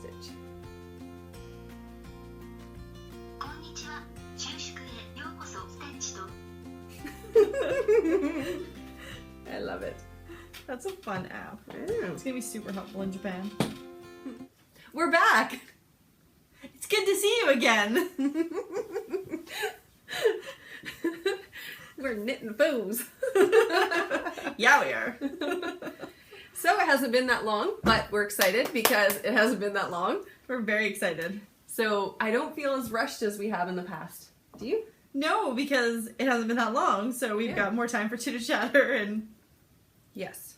stitch. こんにちは。収縮へようこそステッチと。I love it. That's a fun app. Yeah. It's gonna be super helpful in Japan. We're back! It's good to see you again. We're knitting foes. Yeah, we are. So it hasn't been that long, but we're excited because it hasn't been that long. We're very excited. So I don't feel as rushed as we have in the past. Do you? No, because it hasn't been that long, so we've got more time for chitter-chatter and... Yes.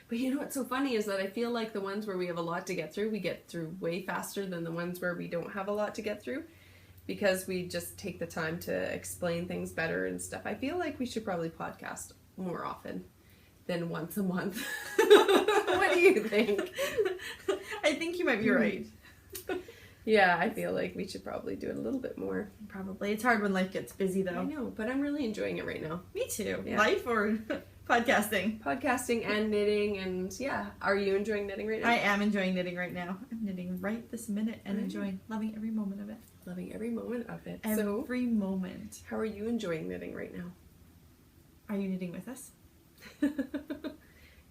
But you know what's so funny is that I feel like the ones where we have a lot to get through, we get through way faster than the ones where we don't have a lot to get through. Because we just take the time to explain things better and stuff. I feel like we should probably podcast more often than once a month. What do you think? I think you might be right. Yeah, I feel like we should probably do it a little bit more. Probably. It's hard when life gets busy, though. I know, but I'm really enjoying it right now. Me too. Yeah. Life or podcasting? Podcasting and knitting, and yeah. Are you enjoying knitting right now? I am enjoying knitting right now. I'm knitting right this minute and enjoying, loving every moment of it. Loving every moment of it. Every moment. How are you enjoying knitting right now? Are you knitting with us?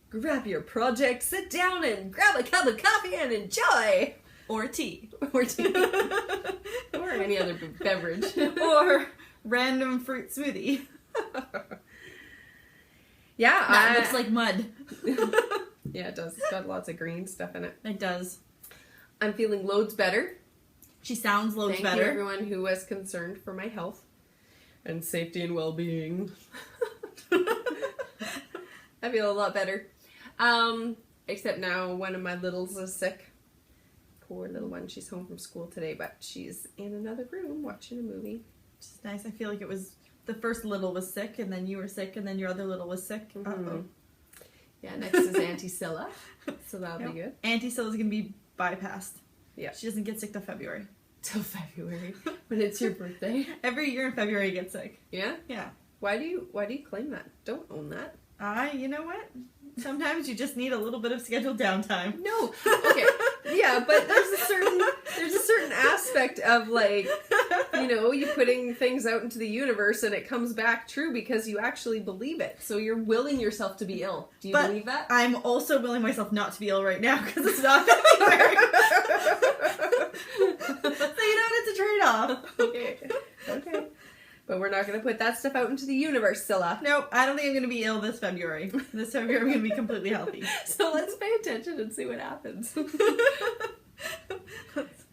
Grab your project, sit down, and grab a cup of coffee and enjoy! Or tea. Or tea. Or any other beverage. Or random fruit smoothie. Yeah, That looks like mud. Yeah, it does. It's got lots of green stuff in it. It does. I'm feeling loads better. She sounds loads Thank better. you everyone who was concerned for my health and safety and well-being. I feel a lot better. Except now one of my littles is sick. Poor little one. She's home from school today, but she's in another room watching a movie. Which is nice. I feel like it was the first little was sick, and then you were sick, and then your other little was sick. Uh-oh. Yeah, next is Auntie Scylla, so that'll be good. Auntie Scylla's gonna be bypassed. Yeah. She doesn't get sick till February. Till February, when it's your birthday. Every year in February I get sick. Yeah? Yeah. Why do you claim that? Don't own that. You know what? Sometimes you just need a little bit of scheduled downtime. No. Okay. Yeah, but there's a certain aspect of like, you know, you putting things out into the universe and it comes back true because you actually believe it. So you're willing yourself to be ill. Do you believe that? I'm also willing myself not to be ill right now because it's not February. So you know what? It's a trade-off. Okay. But we're not going to put that stuff out into the universe, Scylla. Nope, I don't think I'm going to be ill this February. This February I'm going to be completely healthy. So let's pay attention and see what happens.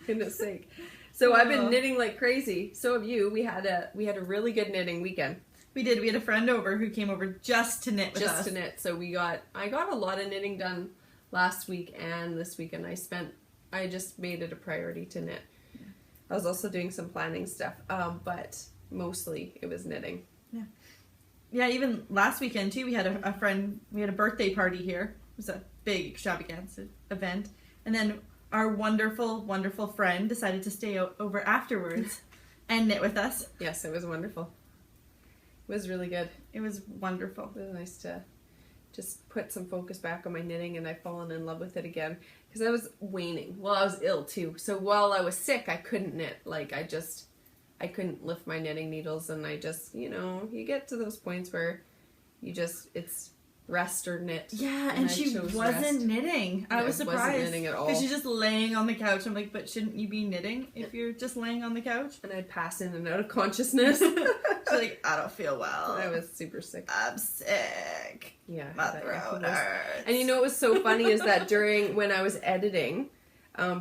Goodness sake. So I've been knitting like crazy. So have you. We had a really good knitting weekend. We did. We had a friend over who came over just to knit with us. Just to knit. So I got a lot of knitting done last week and this weekend. I just made it a priority to knit. Yeah. I was also doing some planning stuff, but mostly it was knitting. Yeah. Yeah, even last weekend too, we had a friend, we had a birthday party here. It was a big extravaganza event. And then our wonderful, wonderful friend decided to stay over afterwards and knit with us. Yes, it was wonderful. It was really good. It was wonderful. It was nice to just put some focus back on my knitting, and I've fallen in love with it again. Because I was waning. Well, I was ill too. So while I was sick, I couldn't knit. Like, I couldn't lift my knitting needles, and I just, you know, you get to those points where it's rest or knit. Yeah, and she wasn't knitting. I was surprised. Wasn't knitting at all. Because she's just laying on the couch. I'm like, but shouldn't you be knitting if you're just laying on the couch? And I'd pass in and out of consciousness. She's like, I don't feel well. I was super sick. I'm sick. Yeah. My throat hurts. And you know what was so funny is that when I was editing,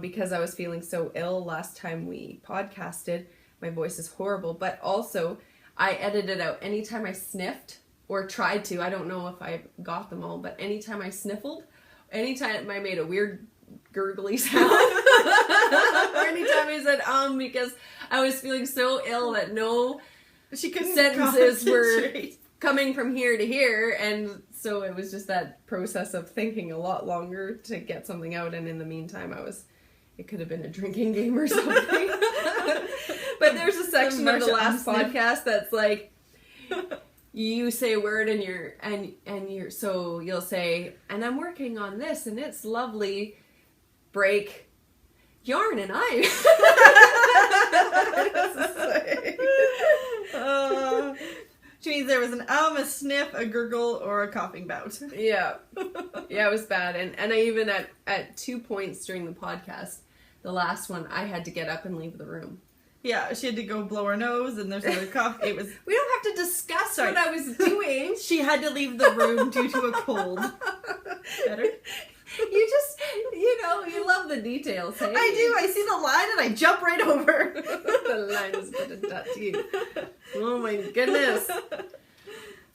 because I was feeling so ill last time we podcasted, my voice is horrible, but also I edited out anytime I sniffed or tried to. I don't know if I got them all, but anytime I sniffled, anytime I made a weird gurgly sound, or anytime I said because I was feeling so ill that no sentences were coming from here to here, and so it was just that process of thinking a lot longer to get something out, and in the meantime it could have been a drinking game or something. But there's a section of the last podcast that's like, you say a word and you're so you'll say, and I'm working on this and it's lovely, break. yarn and I. Which means there was an a sniff, a gurgle, or a coughing bout. Yeah, it was bad, and I even at 2 points during the podcast, the last one, I had to get up and leave the room. Yeah, she had to go blow her nose, and there's another cough. It was. We don't have to discuss what I was doing. She had to leave the room due to a cold. Better. You just, you love the details, hey? I do. I see the line and I jump right over. The line is put a dot to you. Oh my goodness.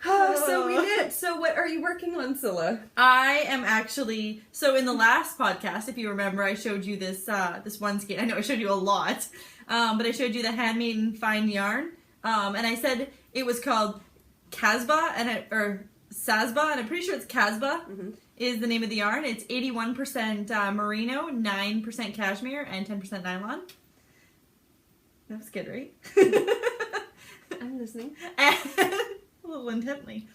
So we did. So what are you working on, Scylla? I am actually, so in the last podcast, if you remember, I showed you this this one skein. I know I showed you a lot, but I showed you the Handmade and Fine yarn, and I said it was called Casbah or Sasba, and I'm pretty sure it's Casbah is the name of the yarn. It's 81% merino, 9% cashmere, and 10% nylon. That was good, right? I'm listening. And, a little intently.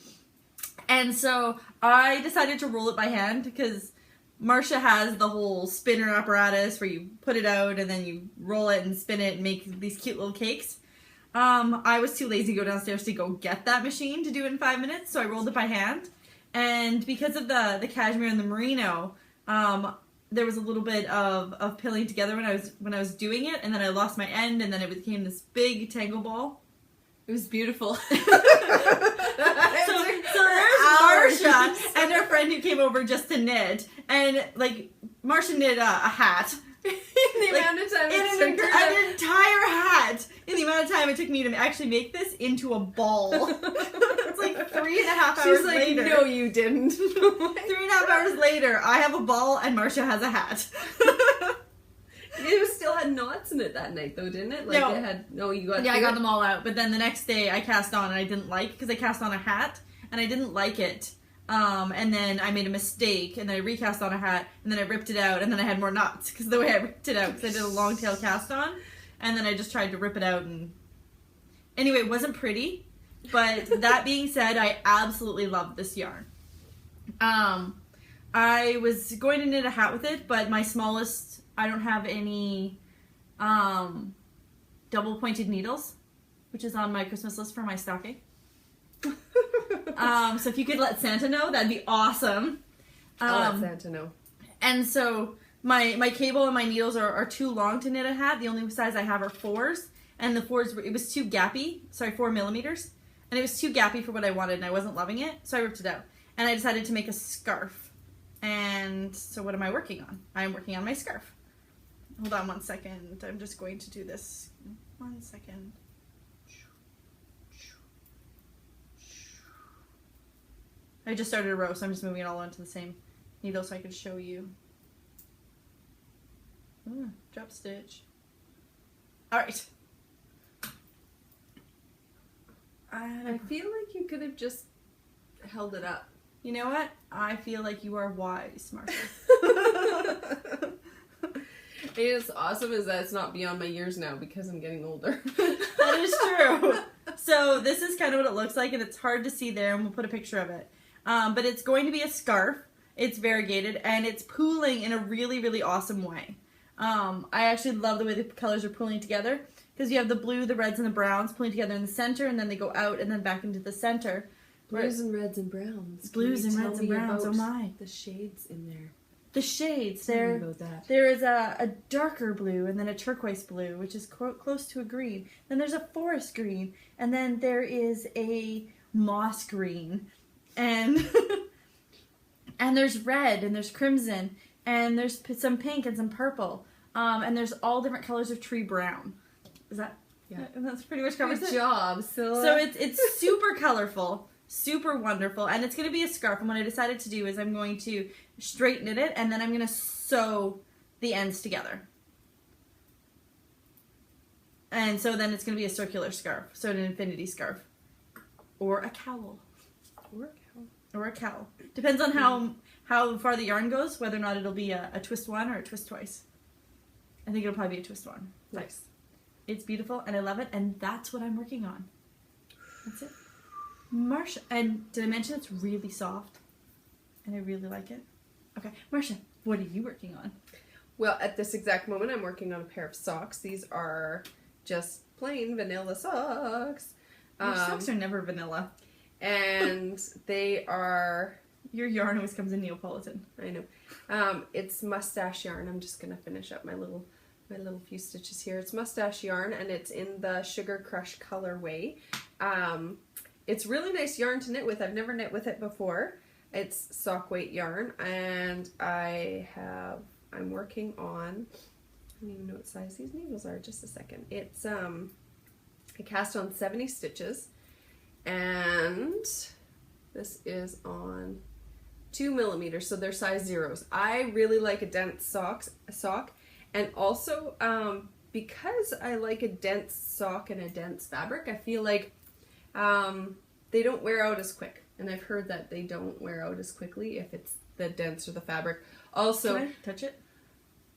And so I decided to roll it by hand because Marcia has the whole spinner apparatus where you put it out and then you roll it and spin it and make these cute little cakes. I was too lazy to go downstairs to go get that machine to do it in 5 minutes, so I rolled it by hand. And because of the cashmere and the merino, there was a little bit of pilling together when I was doing it, and then I lost my end, and then it became this big tangle ball. It was beautiful. So there's Marcia and her friend who came over just to knit, and like Marcia knit a hat. The amount of time it took an entire hat in the amount of time it took me to actually make this into a ball. It's like 3.5 hours She's like, later. no, you didn't. 3.5 hours later, I have a ball and Marcia has a hat. It still had knots in it that night, though, didn't it? Like No. It had. No, you got. Yeah, I got them all out. But then the next day, I cast on and I didn't like because I cast on a hat and I didn't like it. And then I made a mistake and then I recast on a hat and then I ripped it out and then I had more knots because the way I ripped it out because I did a long tail cast on and then I just tried to rip it out and anyway, it wasn't pretty. But that being said, I absolutely love this yarn. I was going to knit a hat with it, but my smallest, I don't have any double pointed needles, which is on my Christmas list for my stocking. So if you could let Santa know, that'd be awesome. I'll let Santa know. And so my cable and my needles are too long to knit a hat. The only size I have are 4s. And the 4s, it was too gappy. Sorry, 4 millimeters. And it was too gappy for what I wanted and I wasn't loving it. So I ripped it out. And I decided to make a scarf. And so what am I working on? I'm working on my scarf. Hold on 1 second. I'm just going to do this. 1 second. I just started a row, so I'm just moving it all onto the same needle so I can show you. Ooh, drop stitch. Alright. I feel like you could have just held it up. You know what? I feel like you are wise, Marcia. It's awesome is that it's not beyond my years now because I'm getting older. That is true. So this is kind of what it looks like, and it's hard to see there, and we'll put a picture of it. But it's going to be a scarf. It's variegated, and it's pooling in a really, really awesome way. I actually love the way the colors are pooling together, because you have the blue, the reds, and the browns pooling together in the center, and then they go out and then back into the center. Blues and reds and browns. Blues and reds and browns, oh my. The shades in there. The shades, Tell me about that. there is a darker blue, and then a turquoise blue, which is close to a green. Then there's a forest green, and then there is a moss green, and and there's red, and there's crimson, and there's some pink and some purple, and there's all different colors of tree brown. Is that? Yeah. That's pretty much covers Good it. job, Scylla. So it's super colorful, super wonderful, and it's going to be a scarf. And what I decided to do is I'm going to straight knit it, and then I'm going to sew the ends together. And so then it's going to be a circular scarf, so an infinity scarf, or a cowl, or a cowl. Depends on how far the yarn goes, whether or not it'll be a twist one or a twist twice. I think it'll probably be a twist one. Nice. It's beautiful, and I love it, and that's what I'm working on. That's it. Marcia, and did I mention it's really soft? And I really like it. Okay, Marcia, what are you working on? Well, at this exact moment, I'm working on a pair of socks. These are just plain vanilla socks. Your socks are never vanilla. And they are... Your yarn always comes in Neapolitan. I know. It's mustache yarn. I'm just going to finish up my little few stitches here. It's mustache yarn, and it's in the Sugar Crush colorway. It's really nice yarn to knit with. I've never knit with it before. It's sock weight yarn, and I'm working on, I don't even know what size these needles are, just a second. It's, I cast on 70 stitches, and this is on 2 millimeters, so they're size zeros. I really like a dense sock, and also, because I like a dense sock and a dense fabric, I feel like they don't wear out as quick. And I've heard that they don't wear out as quickly if it's the denser the fabric. Also, can I touch it?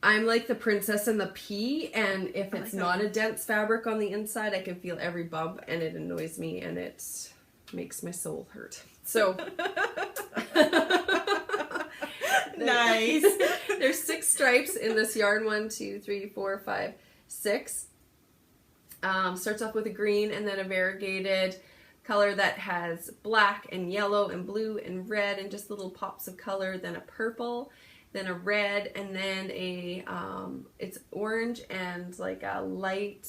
I'm like the princess and the pea, and if it's like not a dense fabric on the inside, I can feel every bump, and it annoys me, and it makes my soul hurt. So, nice. There's 6 stripes in this yarn. 1, 2, 3, 4, 5, 6. Starts off with a green and then a variegated color that has black and yellow and blue and red and just little pops of color, then a purple, then a red, and then it's orange and like a light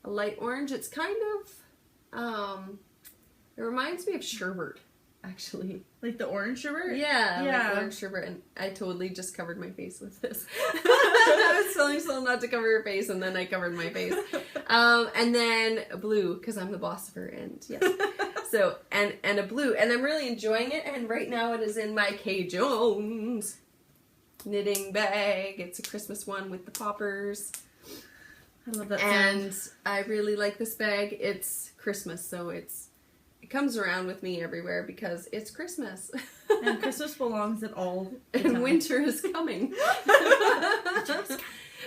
orange. It's kind of it reminds me of sherbet, actually. Like the orange sherbet? Yeah, yeah. like orange sherbet, and I totally just covered my face with this. I was telling Sol not to cover her face, and then I covered my face. And then blue, because I'm the boss of her, and yes. So, and a blue, and I'm really enjoying it, and right now it is in my K. Jones knitting bag. It's a Christmas one with the poppers. I love that And sound. I really like this bag. It's Christmas, so it comes around with me everywhere because it's Christmas. And Christmas belongs at all the And time. winter is coming.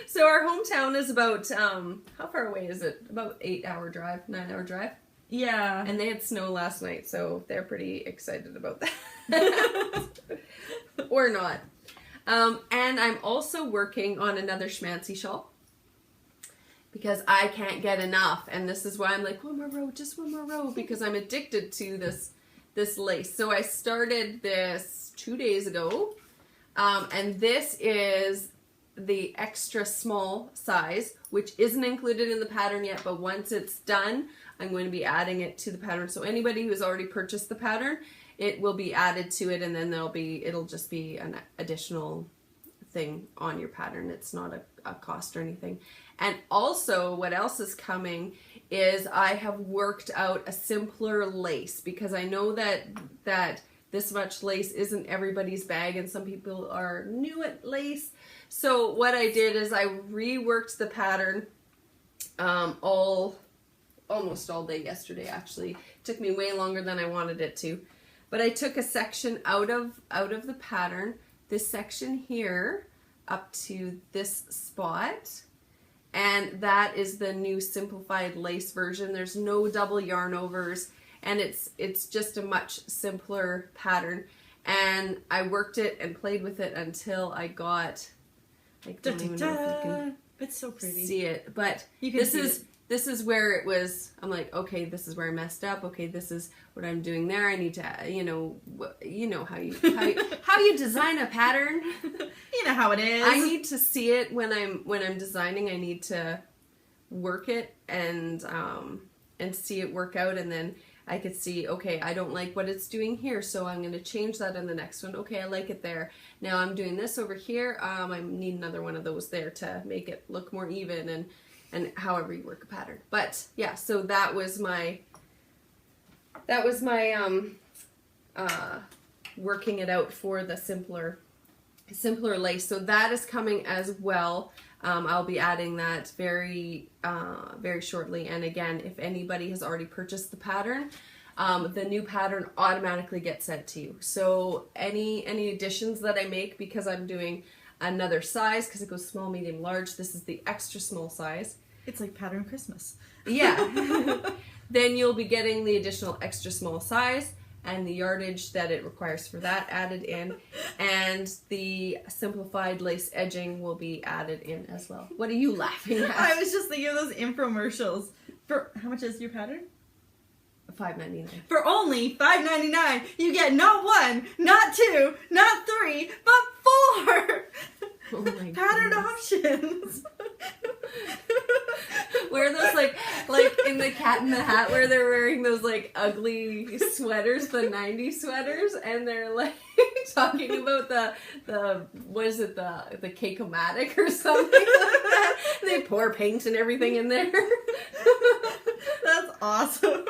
So our hometown is about, how far away is it? About 8-hour drive, 9-hour drive. Yeah. And they had snow last night, so they're pretty excited about that. Or not. And I'm also working on another schmancy shawl, because I can't get enough, and this is why I'm like, one more row, just one more row, because I'm addicted to this lace. So I started this 2 days ago, and this is the extra small size, which isn't included in the pattern yet, but once it's done, I'm going to be adding it to the pattern. So anybody who's already purchased the pattern, it will be added to it, and then it'll just be an additional thing on your pattern. It's not a cost or anything. And also, what else is coming is I have worked out a simpler lace, because I know that this much lace isn't everybody's bag, and some people are new at lace. So what I did is I reworked the pattern almost all day yesterday. Actually, it took me way longer than I wanted it to. But I took a section out of the pattern, this section here, up to this spot, and that is the new simplified lace version. There's no double yarn overs, and it's just a much simpler pattern. And I worked it and played with it until I got, I don't even know if you can It's so pretty. see it, but You can see it. This is where it was. I'm like, okay, this is where I messed up. Okay, this is what I'm doing there. I need to, you know how you design a pattern. You know how it is. I need to see it when I'm designing. I need to work it and see it work out, and then I could see, okay, I don't like what it's doing here, so I'm going to change that in the next one. Okay, I like it there. Now I'm doing this over here. I need another one of those there to make it look more even, and however you work a pattern. But yeah, so that was my working it out for the simpler lace. So that is coming as well. I'll be adding that very shortly. And again, if anybody has already purchased the pattern, the new pattern automatically gets sent to you. So any additions that I make, because I'm doing another size, because it goes small, medium, large, this is the extra small size. It's like pattern Christmas. Yeah. Then you'll be getting the additional extra small size, and the yardage that it requires for that added in, and the simplified lace edging will be added in as well. What are you laughing at? I was just thinking of those infomercials. For how much is your pattern? $5.99. For only $5.99, you get not 1, not 2, not 3, but 4 Oh my pattern goodness. options. Wear those like in the Cat in the Hat where they're wearing those like ugly sweaters, the 90s sweaters, and they're like talking about the what is it, the Cake-O-Matic or something like that. They pour paint and everything in there. That's awesome.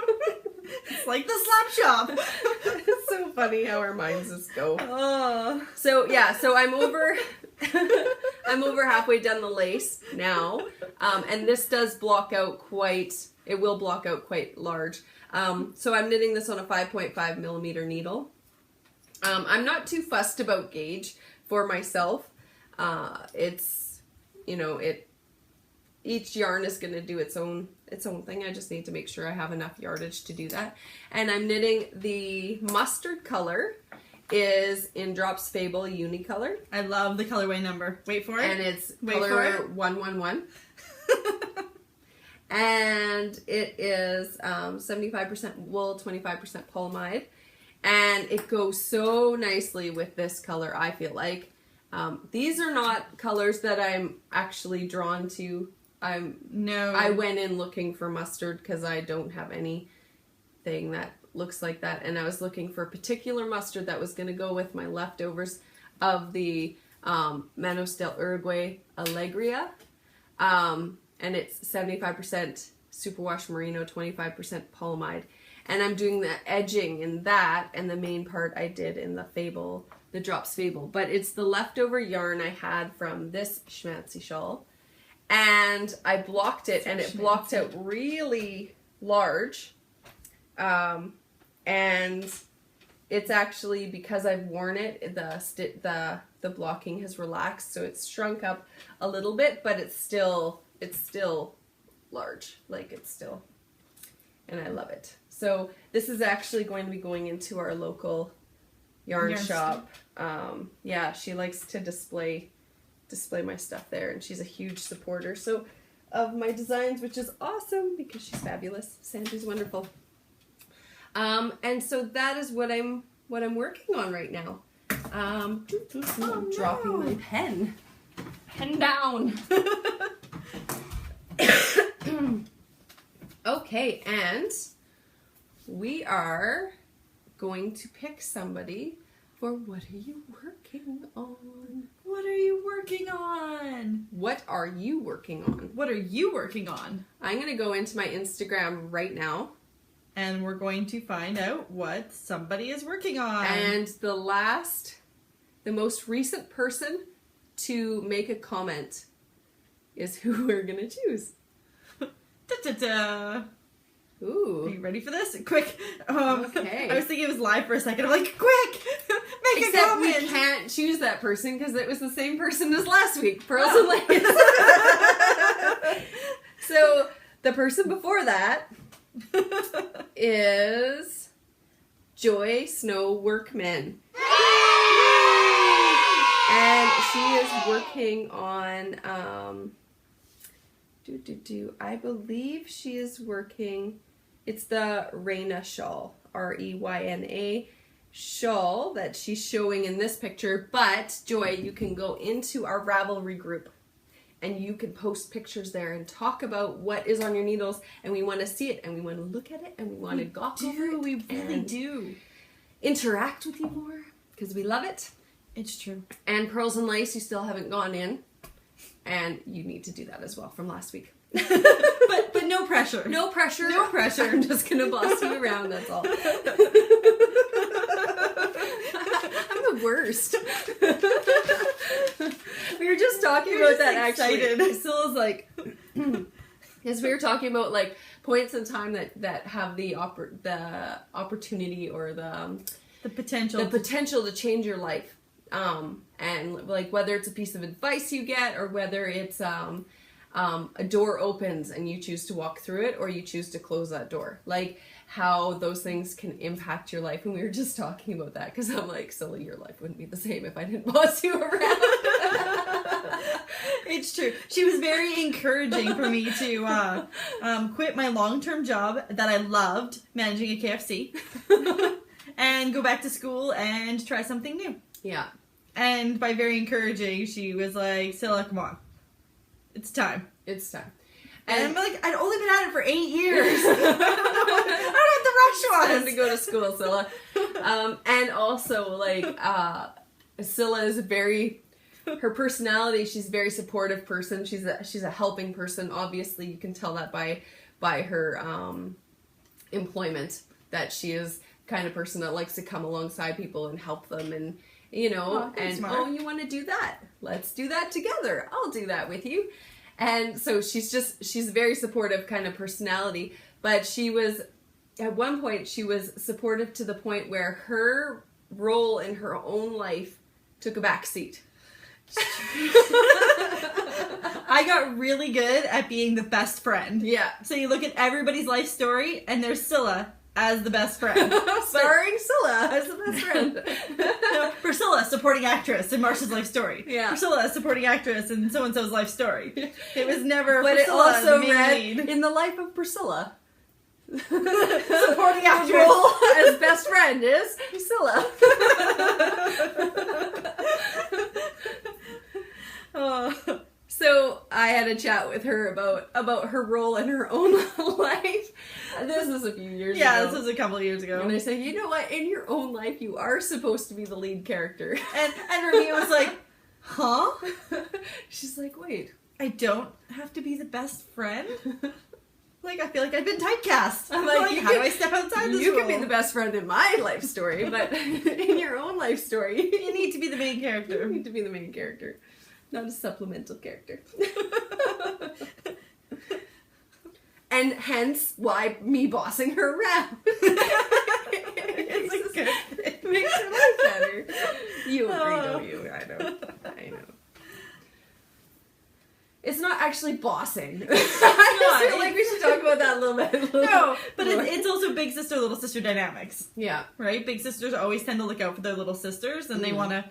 It's like the slap shop. It's so funny how our minds just go. Oh. So I'm over I'm over halfway done the lace now. And this does block out it will block out quite large. So I'm knitting this on a 5.5 millimeter needle. I'm not too fussed about gauge for myself. It's, each yarn is going to do its own thing. I just need to make sure I have enough yardage to do that. And I'm knitting the mustard color is in Drops Fable Unicolor. I love the colorway number. Wait for it. And it's Wait for color it. 111. And it is 75% wool, 25% polyamide. And it goes so nicely with this color, I feel like. These are not colors that I'm actually drawn to. I went in looking for mustard because I don't have anything that looks like that. And I was looking for a particular mustard that was going to go with my leftovers of the Manos del Uruguay Alegria. And it's 75% superwash merino, 25% polyamide. And I'm doing the edging in that, and the main part I did in the Drops Fable. But it's the leftover yarn I had from this schmancy shawl. And I blocked it, and it blocked out really large. And it's actually, because I've worn it, the blocking has relaxed, so it's shrunk up a little bit, but it's still large. Like, it's still, and I love it. So this is actually going to be going into our local yarn shop. Yeah, she likes to display my stuff there, and she's a huge supporter of my designs, which is awesome because she's fabulous. Sandy's wonderful. And so that is what I'm working on right now. I'm dropping my pen down. Okay, and we are going to pick somebody for What Are You Working On? What are you working on? What are you working on? What are you working on? I'm going to go into my Instagram right now. And we're going to find out what somebody is working on. And the most recent person to make a comment is who we're going to choose. Da-da-da. Ooh. Are you ready for this? Quick. Okay. I was thinking it was live for a second. I'm like, quick! Make a Except comment! we can't choose that person because it was the same person as last week. Pearls and Lace. So, the person before that is Joy Snow Workman. And she is working on, I believe she is working, it's the Reyna shawl, Reyna shawl that she's showing in this picture. But Joy, you can go into our Ravelry group and you can post pictures there and talk about what is on your needles, and we want to see it, and we want to look at it, and we want to gawk over it. We really do. Interact with you more because we love it. It's true. And Pearls and Lace, you still haven't gone in, and you need to do that as well from last week. but no pressure. No pressure. No pressure. I'm just gonna boss you around. That's all. I'm the worst. We were just talking You're about just that excited. actually. Still is like, because we were talking about like points in time that have the opportunity or the potential to change your life. And like whether it's a piece of advice you get or whether it's a door opens and you choose to walk through it or you choose to close that door. Like how those things can impact your life. And we were just talking about that because I'm like, Scylla, your life wouldn't be the same if I didn't boss you around. It's true. She was very encouraging for me to quit my long-term job that I loved, managing a KFC, and go back to school and try something new. Yeah. And by very encouraging, she was like, Scylla, come on. It's time. It's time. And I'm like, I'd only been at it for 8 years. I don't know what the rush was. Time to go to school, Scylla. And also, like, Scylla is her personality, she's a very supportive person. She's a helping person. Obviously, you can tell that by her employment, that she is the kind of person that likes to come alongside people and help them, and you know, smart. you want to do that? Let's do that together. I'll do that with you. And so she's a very supportive kind of personality, but at one point she was supportive to the point where her role in her own life took a back seat. I got really good at being the best friend. Yeah. So you look at everybody's life story, and there's Scylla as the best friend. Starring Scylla as the best friend. No, Priscilla, supporting actress in Marsha's life story. Yeah. Priscilla, supporting actress in so-and-so's life story. It was never But Priscilla, it also the main read, lead. in the life of Priscilla, Supporting actress. role as best friend is Priscilla. Oh. So I had a chat with her about her role in her own life. This was a few years ago. Yeah, this was a couple of years ago. And I said, you know what? In your own life, you are supposed to be the lead character. And Remy was like, huh? She's like, wait. I don't have to be the best friend? Like, I feel like I've been typecast. I'm like, like, how do I step outside this You role? can be the best friend in my life story, but in your own life story, You need to be the main character. you need to be the main character, not a supplemental character. And hence why me bossing her around. It makes her life better. You agree, don't you? I know. It's not actually bossing. I just feel like we should talk about that a little bit. No, but it's also big sister, little sister dynamics. Yeah. Right? Big sisters always tend to look out for their little sisters, and they want to,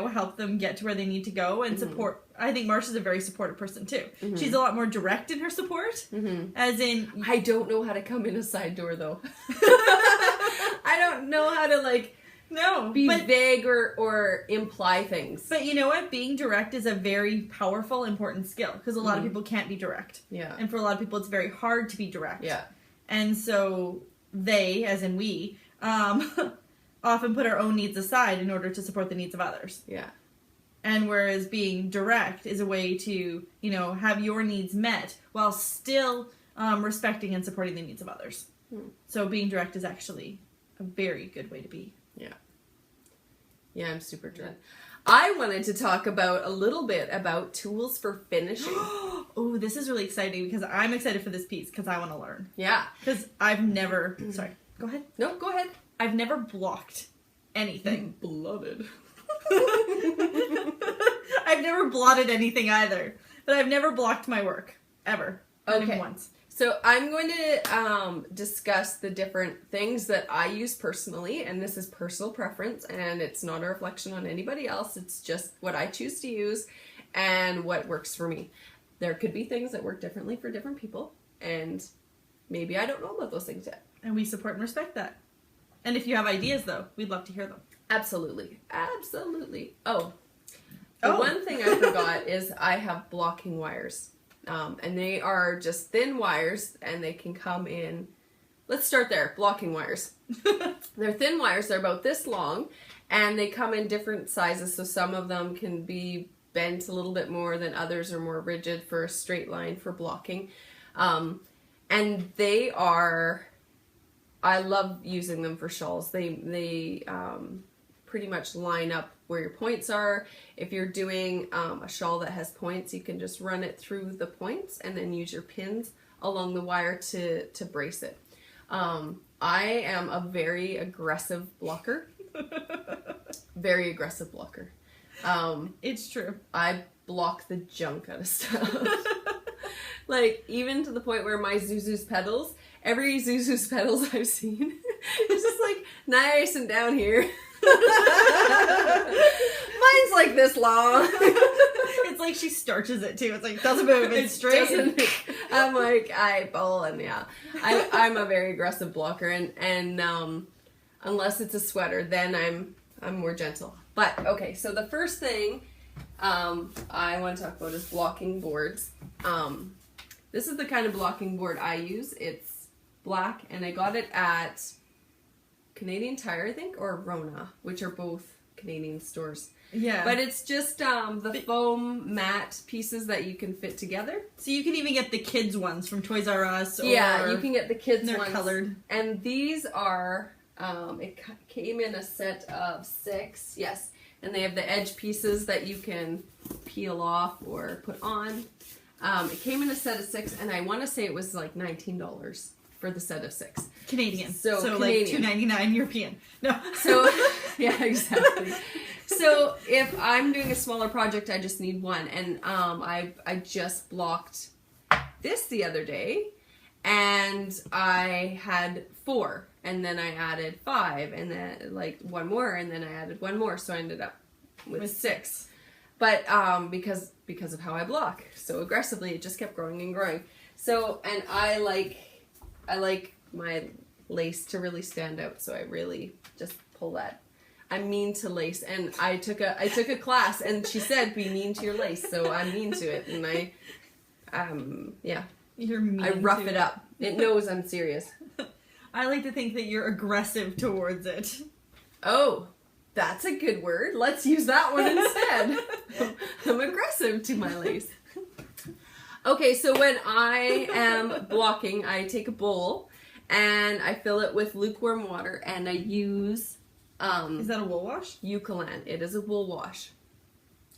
help them get to where they need to go and support. I think Marsha's a very supportive person, too. She's a lot more direct in her support, as in... I don't know how to come in a side door, though. I don't know how to, be vague or imply things. But you know what? Being direct is a very powerful, important skill, because a lot of people can't be direct. Yeah. And for a lot of people, it's very hard to be direct. Yeah. And so they, as in we, often put our own needs aside in order to support the needs of others. Yeah. And whereas being direct is a way to, have your needs met while still respecting and supporting the needs of others. So being direct is actually a very good way to be. Yeah. Yeah, I'm super direct. I wanted to talk a little bit about tools for finishing. Oh, this is really exciting because I'm excited for this piece because I want to learn. Yeah. Because I've never... Sorry, go ahead. No, go ahead. I've never blocked anything. Blooded. I've never blotted anything either. But I've never blocked my work. Ever. Not even Okay. once. So I'm going to discuss the different things that I use personally, and this is personal preference, and it's not a reflection on anybody else. It's just what I choose to use and what works for me. There could be things that work differently for different people, and maybe I don't know about those things yet. And we support and respect that. And if you have ideas, though, we'd love to hear them. Absolutely. Absolutely. The one thing I forgot is I have blocking wires. And they are just thin wires, and they can come in... Let's start there. Blocking wires. They're thin wires. They're about this long, and they come in different sizes, so some of them can be bent a little bit more than others are more rigid for a straight line for blocking. And they are... I love using them for shawls. They pretty much line up where your points are. If you're doing a shawl that has points, you can just run it through the points and then use your pins along the wire to brace it. I am a very aggressive blocker. Very aggressive blocker. It's true. I block the junk out of stuff. Like, even to the point where my Zuzu's petals, every Zuzu's petals I've seen, is just like nice and down here. Mine's like this long. It's like she starches it too. It's like, doesn't move, it's straight. I'm like, I pull, and yeah. I'm a very aggressive blocker, and unless it's a sweater, then I'm more gentle. But, okay, so the first thing I want to talk about is blocking boards. This is the kind of blocking board I use. It's black, and I got it at Canadian Tire, I think, or Rona, which are both Canadian stores. Yeah. But it's just the foam mat pieces that you can fit together. So you can even get the kids ones from Toys R Us. Or Yeah, you can get the kids they're ones. colored. And these are, it came in a set of 6, yes. And they have the edge pieces that you can peel off or put on. It came in a set of 6, and I want to say it was like $19 for the set of 6. Canadian. So Canadian. like $2.99 European. No. So, yeah, exactly. So if I'm doing a smaller project, I just need one. And I just blocked this the other day, and I had 4, and then I added 5, and then like one more, and then I added one more, so I ended up with 6. But because of how I block so aggressively, it just kept growing and growing. So, and I like my lace to really stand out, so I really just pull that. I'm mean to lace, and I took a class, and she said be mean to your lace, so I'm mean to it, and yeah, You're mean I rough to it up. It knows I'm serious. I like to think that you're aggressive towards it. Oh, that's a good word. Let's use that one instead. I'm aggressive to my lace. Okay, so when I am blocking, I take a bowl and I fill it with lukewarm water, and I use Is that a wool wash? Eucalan. It is a wool wash.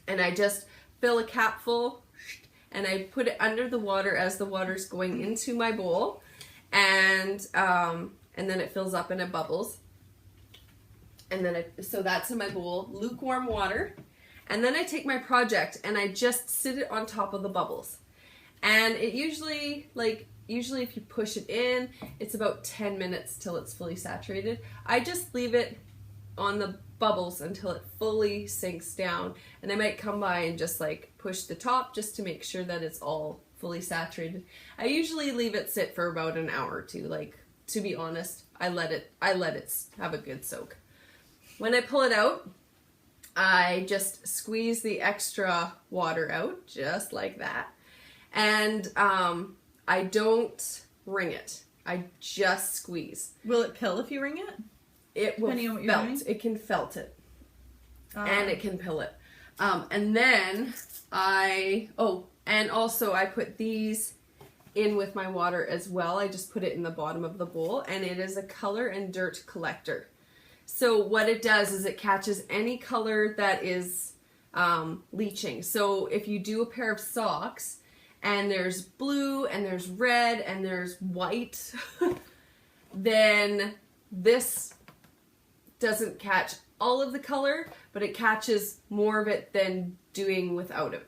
And I just fill a cap full, and I put it under the water as the water's going into my bowl, and then it fills up and it bubbles. And then so that's in my bowl, lukewarm water. And then I take my project and I just sit it on top of the bubbles. And it usually if you push it in, it's about 10 minutes till it's fully saturated. I just leave it on the bubbles until it fully sinks down. And I might come by and just like push the top just to make sure that it's all fully saturated. I usually leave it sit for about an hour or two. Like, to be honest, I let it have a good soak. When I pull it out, I just squeeze the extra water out, just like that. And I don't wring it. I just squeeze. Will it pill if you wring it? It will Depending on what you're doing? It can felt it. And it can pill it. And then and also I put these in with my water as well. I just put it in the bottom of the bowl, and it is a color and dirt collector. So what it does is it catches any color that is leaching. So if you do a pair of socks and there's blue and there's red and there's white, then this doesn't catch all of the color, but it catches more of it than doing without it.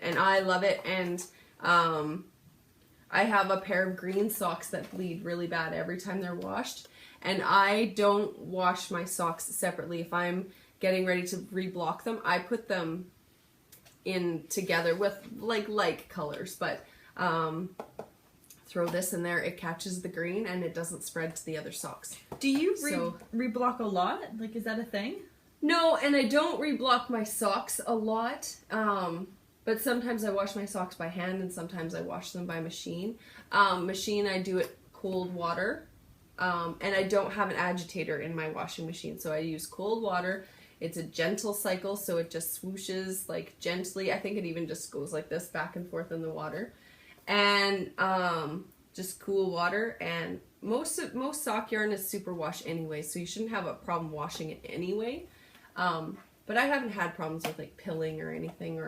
And I love it. And I have a pair of green socks that bleed really bad every time they're washed. And I don't wash my socks separately. If I'm getting ready to reblock them, I put them in together with like colors. But throw this in there, it catches the green and it doesn't spread to the other socks. Do you reblock a lot? Like, is that a thing? No, and I don't reblock my socks a lot. But sometimes I wash my socks by hand and sometimes I wash them by machine. Machine, I do it cold water. And I don't have an agitator in my washing machine, so I use cold water. It's a gentle cycle, so it just swooshes like gently. I think it even just goes like this back and forth in the water. And just cool water. And most sock yarn is superwash anyway, so you shouldn't have a problem washing it anyway. But I haven't had problems with like pilling or anything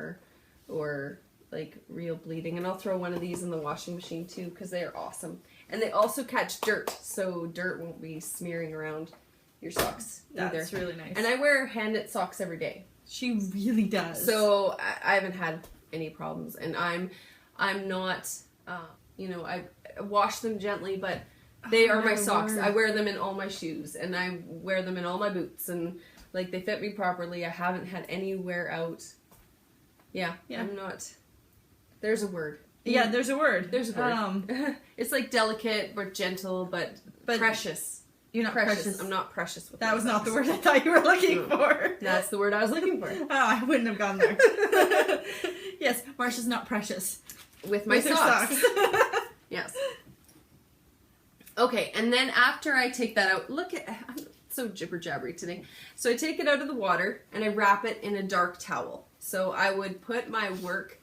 or like real bleeding. And I'll throw one of these in the washing machine too, because they are awesome. And they also catch dirt, so dirt won't be smearing around your socks either. That's really nice. And I wear hand-knit socks every day. She really does. So I haven't had any problems. And I'm not I wash them gently, but they are my socks. word. I wear them in all my shoes, and I wear them in all my boots, and like they fit me properly. I haven't had any wear out. Yeah. I'm not. There's a word. Yeah, there's a word. There's a word. It's like delicate but gentle, but precious. You're not precious. I'm not precious with That my was not socks. the word I thought you were looking for. That's the word I was looking for. Oh, I wouldn't have gone there. Yes, Marsha's not precious. With my With her socks. Yes. Okay, and then after I take that out, I'm so jibber jabbery today. So I take it out of the water and I wrap it in a dark towel. So I would put my work,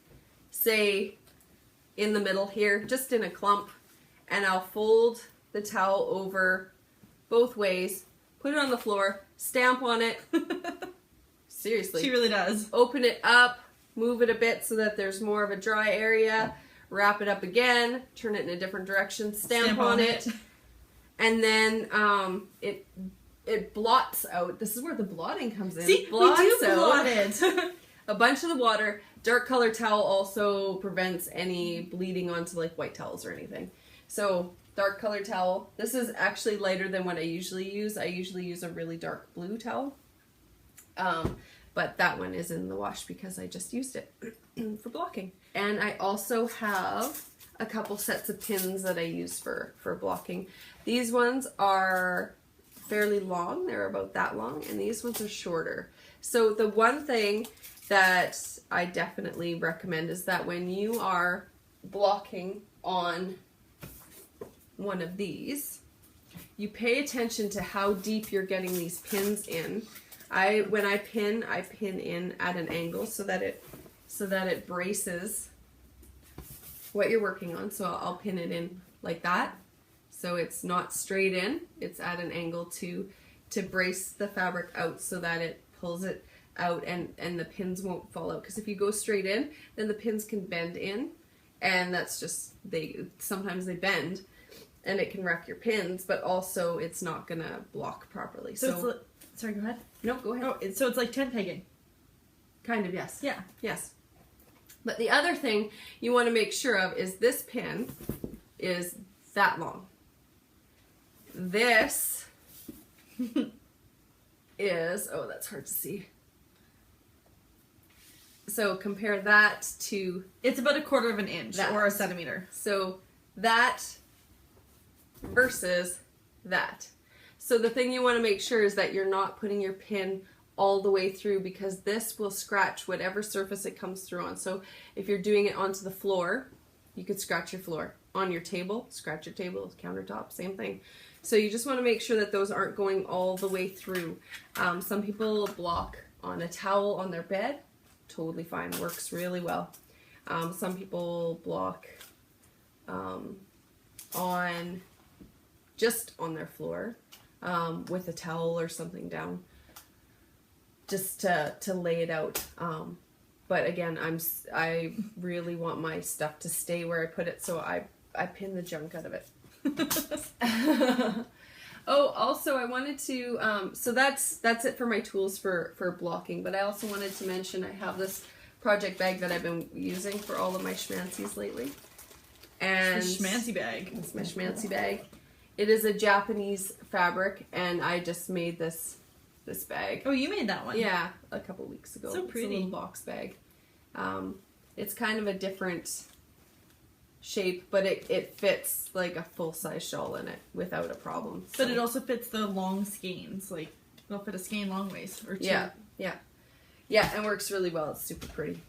say, in the middle here, just in a clump, and I'll fold the towel over both ways, put it on the floor, stamp on it. Seriously. She really does. Open it up, move it a bit so that there's more of a dry area, wrap it up again, turn it in a different direction, stamp on it, and then it blots out. This is where the blotting comes in. See, blots we do out blot it. a bunch of the water. Dark color towel also prevents any bleeding onto like white towels or anything. So dark color towel. This is actually lighter than what I usually use. I usually use a really dark blue towel. But that one is in the wash because I just used it for blocking. And I also have a couple sets of pins that I use for blocking. These ones are fairly long. They're about that long. And these ones are shorter. So the one thing that I definitely recommend is that when you are blocking on one of these, you pay attention to how deep you're getting these pins in. When I pin in at an angle so that it braces what you're working on. So I'll pin it in like that. So it's not straight in. It's at an angle to brace the fabric out so that it pulls it out and the pins won't fall out. Because if you go straight in, then the pins can bend in, and that's just sometimes they bend, and it can wreck your pins. But also it's not gonna block properly. So sorry, go ahead. No, go ahead. Oh, so it's like tent pegging. Kind of, yes. Yeah. Yes. But the other thing you want to make sure of is this pin is that long. This is, oh, that's hard to see. So compare that to... It's about 1/4 of an inch or a centimeter. So that versus that. So the thing you want to make sure is that you're not putting your pin all the way through, because this will scratch whatever surface it comes through on. So if you're doing it onto the floor, you could scratch your floor. On your table, scratch your table, countertop, same thing. So you just want to make sure that those aren't going all the way through. Some people block on a towel on their bed. Totally fine, works really well. Some people block just on their floor with a towel or something down, just to lay it out. But again, I really want my stuff to stay where I put it, so I pin the junk out of it. Oh, also I wanted to, so that's it for my tools for blocking, but I also wanted to mention I have this project bag that I've been using for all of my schmancies lately. And It's a schmancy bag. It's my schmancy bag. It is a Japanese fabric, and I just made this bag. Oh, you made that one? Yeah, a couple weeks ago. So pretty. It's a little box bag. It's kind of a different shape, but it fits like a full-size shawl in it without a problem. But it also fits the long skeins. Like, it'll fit a skein long ways or two. Yeah, and works really well. It's super pretty.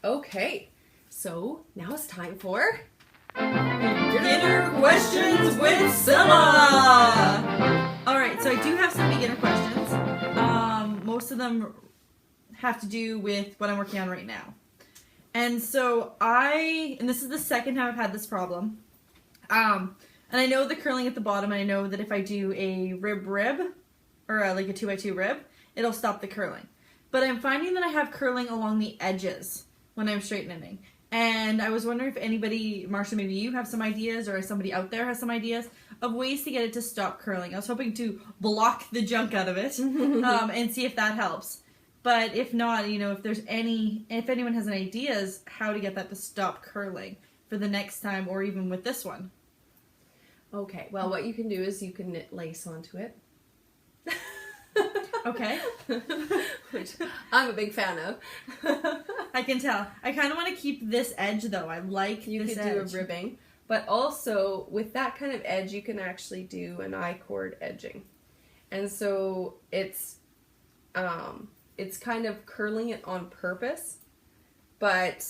Okay, so now it's time for Beginner Questions with Silla! Alright, so I do have some beginner questions. Most of them have to do with what I'm working on right now. And so and this is the second time I've had this problem. And I know the curling at the bottom, and I know that if I do a rib, or like a 2x2 rib, it'll stop the curling. But I'm finding that I have curling along the edges when I'm straightening. And I was wondering if anybody, Marsha, maybe you have some ideas, or somebody out there has some ideas of ways to get it to stop curling. I was hoping to block the junk out of it and see if that helps. But if not, if anyone has any ideas how to get that to stop curling for the next time or even with this one. Okay, well, what you can do is you can knit lace onto it. Okay. Which I'm a big fan of. I can tell. I kind of want to keep this edge, though. I like you this could edge. do a ribbing. But also, with that kind of edge, you can actually do an I-cord edging. And so it's kind of curling it on purpose, but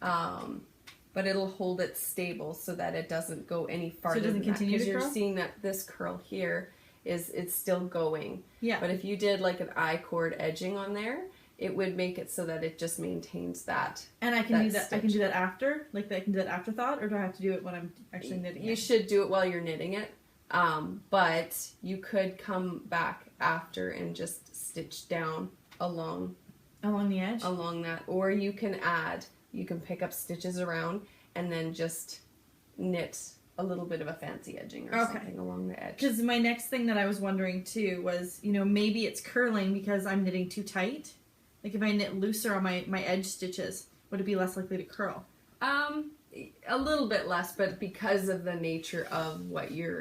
it'll hold it stable so that it doesn't go any farther. So it doesn't continue to curl? Because you're seeing that this curl here it's still going. Yeah. But if you did like an I-cord edging on there, it would make it so that it just maintains that. And I can do that. stitch. I can do that after, I can do that afterthought, or do I have to do it when I'm actually knitting? You should do it while you're knitting it, but you could come back after and just stitch down along the edge, along that, or you can pick up stitches around and then just knit a little bit of a fancy edging or something along the edge. Because my next thing that I was wondering too was, maybe it's curling because I'm knitting too tight. Like if I knit looser on my edge stitches, would it be less likely to curl? A little bit less, but because of the nature of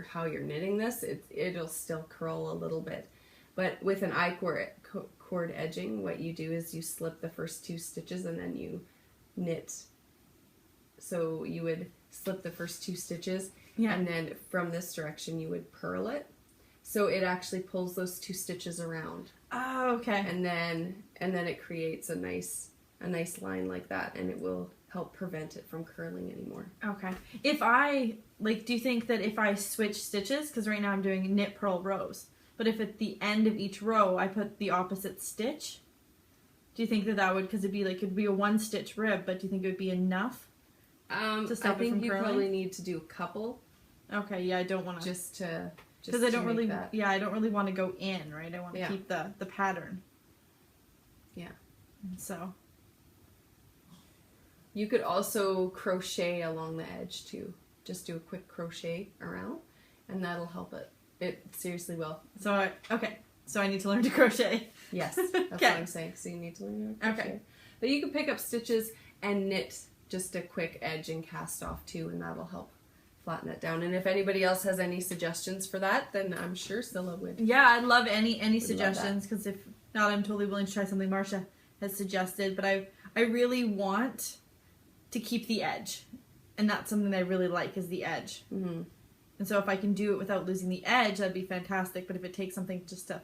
how you're knitting this, it'll still curl a little bit. But with an I-cord edging, what you do is you slip the first 2 stitches and then you knit. So you would slip the first 2 stitches, and then from this direction you would purl it. So it actually pulls those 2 stitches around. Oh, okay. And then it creates a nice line like that, and it will help prevent it from curling anymore. Okay. If I, do you think that if I switch stitches, because right now I'm doing knit, purl, rows, but if at the end of each row I put the opposite stitch, do you think that would, because it'd be a 1-stitch rib, but do you think it would be enough to stop it from curling? I think you probably need to do a couple. Okay, yeah, I don't want to. Because I don't really, I don't really want to go in, right? I want to keep the pattern. Yeah. And so. You could also crochet along the edge too. Just do a quick crochet around, and that'll help it. It seriously will. So I need to learn to crochet. Yes, that's what I'm saying. So you need to learn to crochet. Okay. But you can pick up stitches and knit just a quick edge and cast off too, and that'll help flatten it down. And if anybody else has any suggestions for that, then I'm sure Scylla would. Yeah, I'd love any suggestions, because if not, I'm totally willing to try something Marcia has suggested. But I really want to keep the edge, and that's something that I really like, is the edge. Mm-hmm. And so if I can do it without losing the edge, that'd be fantastic. But if it takes something just to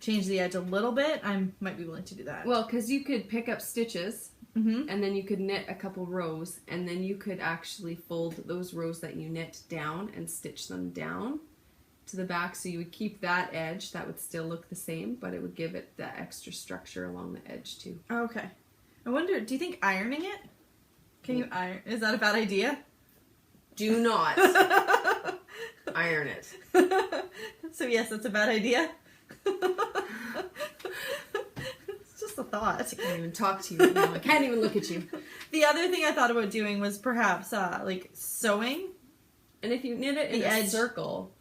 change the edge a little bit, I might be willing to do that. Well, because you could pick up stitches, mm-hmm. and then you could knit a couple rows, and then you could actually fold those rows that you knit down and stitch them down to the back. So you would keep that edge. That would still look the same, but it would give it that extra structure along the edge too. Okay. I wonder, do you think ironing it? Can you iron? Is that a bad idea? Do not iron it. So yes, that's a bad idea. It's just a thought. I can't even talk to you right now. I can't even look at you. The other thing I thought about doing was perhaps sewing. And if you knit it in a circle,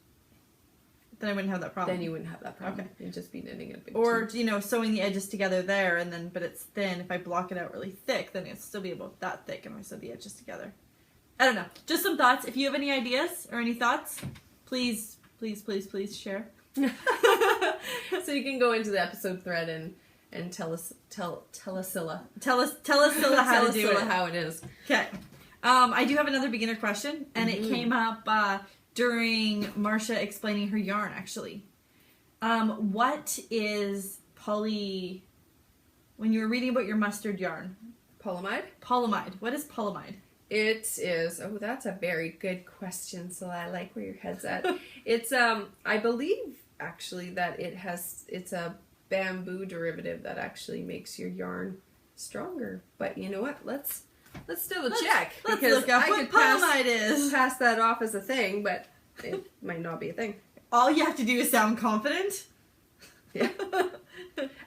then I wouldn't have that problem. Then you wouldn't have that problem. Okay. You'd just be knitting a big Or, sewing the edges together there, and then, but it's thin. If I block it out really thick, then it'll still be about that thick, and I sew the edges together. I don't know. Just some thoughts. If you have any ideas or any thoughts, please share. So you can go into the episode thread and tell us Scylla. Tell us Scylla how to do it. How it is. Okay. I do have another beginner question, and it came up during Marcia explaining her yarn, actually. What is when you were reading about your mustard yarn? Polyamide? Polyamide. What is polyamide? It is, that's a very good question, so I like where your head's at. It's, I believe, actually, that it's a bamboo derivative that actually makes your yarn stronger. But you know what? Let's double check. Let's look up what polyamide is. Pass that off as a thing, but it might not be a thing. All you have to do is sound confident. Yeah.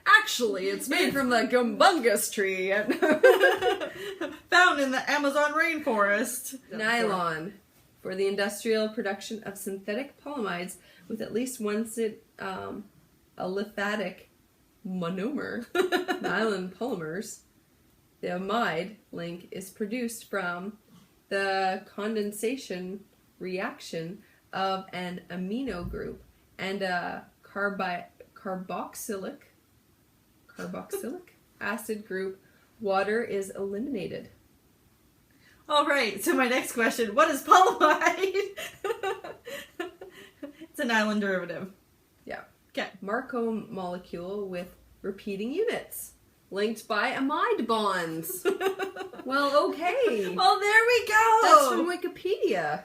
Actually, it's made from the gumbungus tree. Found in the Amazon rainforest. Nylon for the industrial production of synthetic polyamides with at least one aliphatic monomer, nylon polymers. The amide link is produced from the condensation reaction of an amino group and a carboxylic acid group. Water is eliminated. All right, so my next question, what is polyamide? It's a nylon derivative. Yeah. Okay. Macromolecule with repeating units. Linked by amide bonds. Well, okay. Well, there we go. That's from Wikipedia.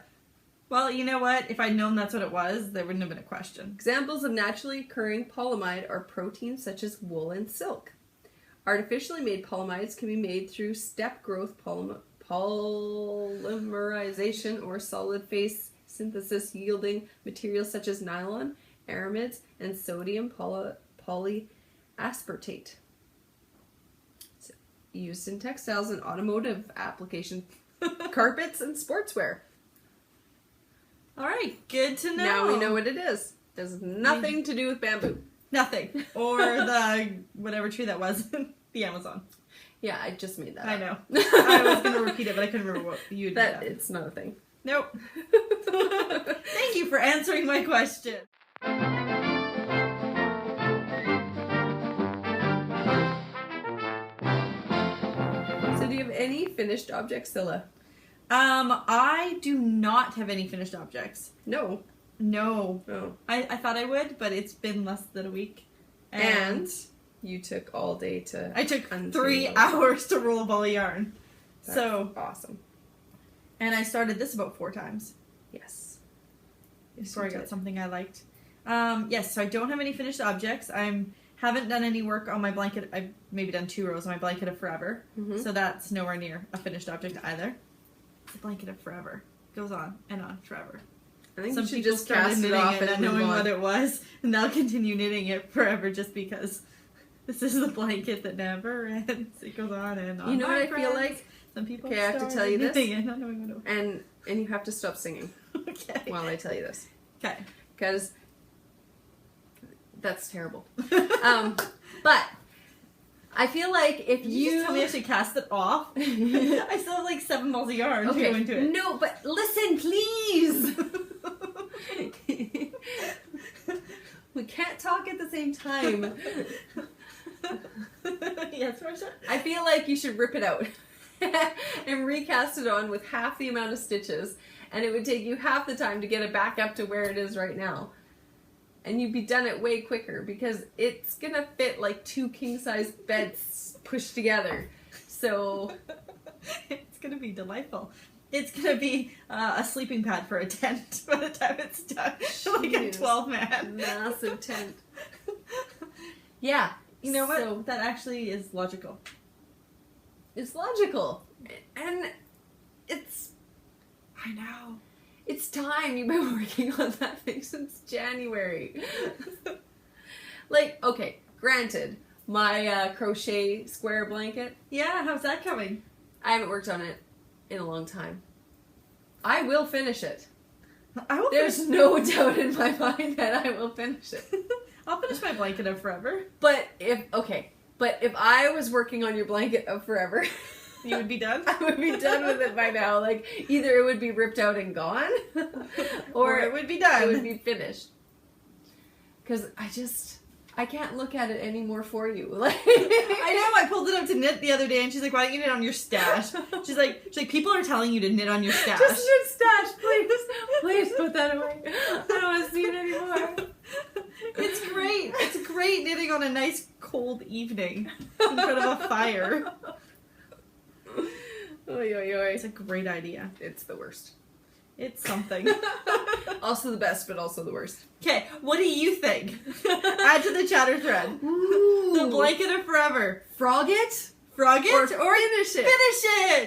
Well, you know what? If I'd known that's what it was, there wouldn't have been a question. Examples of naturally occurring polyamide are proteins such as wool and silk. Artificially made polyamides can be made through step growth polymerization or solid phase synthesis, yielding materials such as nylon, aramids, and sodium polyaspartate. It's used in textiles and automotive application, carpets, and sportswear. All right, good to know. Now we know what it is. It has nothing to do with bamboo. Nothing. Or the whatever tree that was in the Amazon. Yeah, I just made that I up. know. I was going to repeat it, but I couldn't remember what you did. That it's not a thing. Nope. Thank you for answering my question. So do you have any finished objects, Scylla? I do not have any finished objects. No. No. Oh. I thought I would, but it's been less than a week. And you took all day to I took untangle. 3 hours to roll a ball of yarn. That's so awesome. And I started this about 4 times. Yes. Before I got something I liked. Yes, so I don't have any finished objects. Haven't done any work on my blanket. I've maybe done 2 rows on my blanket of forever. Mm-hmm. So that's nowhere near a finished object either. The blanket of forever goes on and on forever. I think Some you should people just started cast it knitting off it and not move knowing on. what it was, and they'll continue knitting it forever just because this is the blanket that never ends. It goes on and on. You know My what I feel friends, like? Some people Okay, I have to started tell you this. knitting it, not knowing what it was. And you have to stop singing Okay. while I tell you this. Okay. Because that's terrible. But I feel like if You just tell me I should cast it off. I still have like 7 balls of yarn to go into it. No, but listen, please. We can't talk at the same time. Yes, Marsha? I feel like you should rip it out and recast it on with half the amount of stitches, and it would take you half the time to get it back up to where it is right now. And you'd be done it way quicker because it's gonna fit like 2 king-size beds pushed together. So It's gonna be delightful. It's gonna be a sleeping pad for a tent by the time it's done. Like a Jeez. 12-man. Massive tent. Yeah. You know what? So, That actually is logical. it's logical. And it's I know. It's time. You've been working on that thing since January. Like, okay, granted, my crochet square blanket, Yeah, how's that coming? I haven't worked on it in a long time. I will finish it. I will There's no doubt in my mind that I will finish it. I'll finish my blanket of forever. But if I was working on your blanket of forever, You would be done? I would be done with it by now. Like, either it would be ripped out and gone, or it would be done. it would be finished. Because I can't look at it anymore for you. Like, I know, I pulled it up to knit the other day and she's like, why don't you knit on your stash? She's like, people are telling you to knit on your stash. Just knit stash, please. Please put that away. I don't want to see it anymore. It's great. It's great knitting on a nice cold evening in front of a fire. Oy, oy, oy. It's a great idea. It's the worst. It's something. Also the best, but also the worst. Okay, what do you think? Add to the chatter thread. Ooh. The blanket of forever. Frog it? Frog it Or finish it. Finish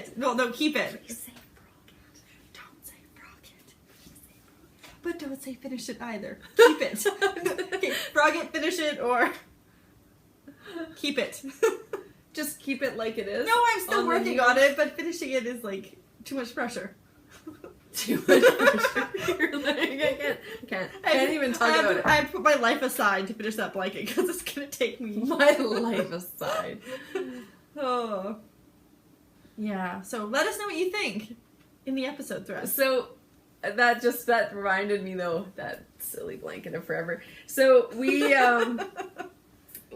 it! No, keep it. Please say frog it. Don't say frog it. But don't say finish it either. Keep it. Okay, frog it, finish it, or keep it. Just keep it like it is. No, I'm still On the working needle. on it, but finishing it is like too much pressure. too much pressure. You're like, I can't even talk about it. I put my life aside to finish that blanket because it's gonna take me My life aside. Oh. Yeah. So let us know what you think in the episode thread. So that reminded me though, that silly blanket of forever. So we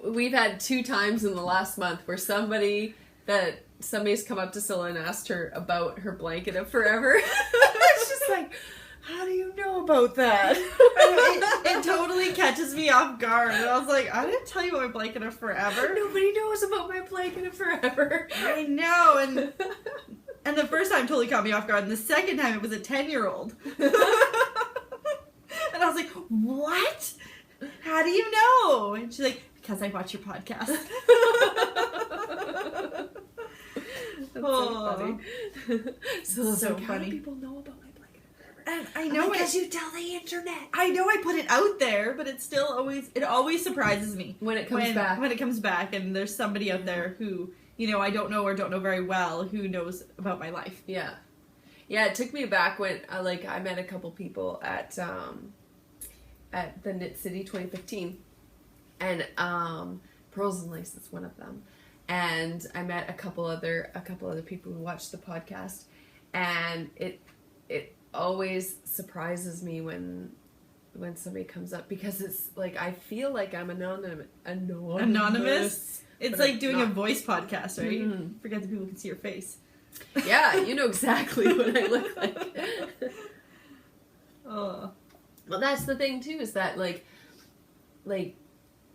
we've had 2 times in the last month where somebody's come up to Scylla and asked her about her blanket of forever. It's just like, how do you know about that? it totally catches me off guard. And I was like, I didn't tell you about my blanket of forever. Nobody knows about my blanket of forever. I know, and the first time totally caught me off guard, and the second time it was a 10-year-old. And I was like, what? How do you know? And she's like, because I watch your podcast. That's so funny. So like, how funny. do people know about my blanket of forever? And I know because you tell the internet. I know I put it out there, but it always surprises me When it comes back. When it comes back, and there's somebody out there who, I don't know or don't know very well who knows about my life. Yeah. Yeah, it took me back when I met a couple people at the Knit City 2015. And Pearls and Lace is one of them. And I met a couple other people who watched the podcast, and it always surprises me when somebody comes up, because it's like I feel like I'm anonymous. It's like doing a voice podcast, right? Mm-hmm. Forget that people can see your face. Yeah, you know exactly what I look like. Oh. Well, that's the thing too, is that like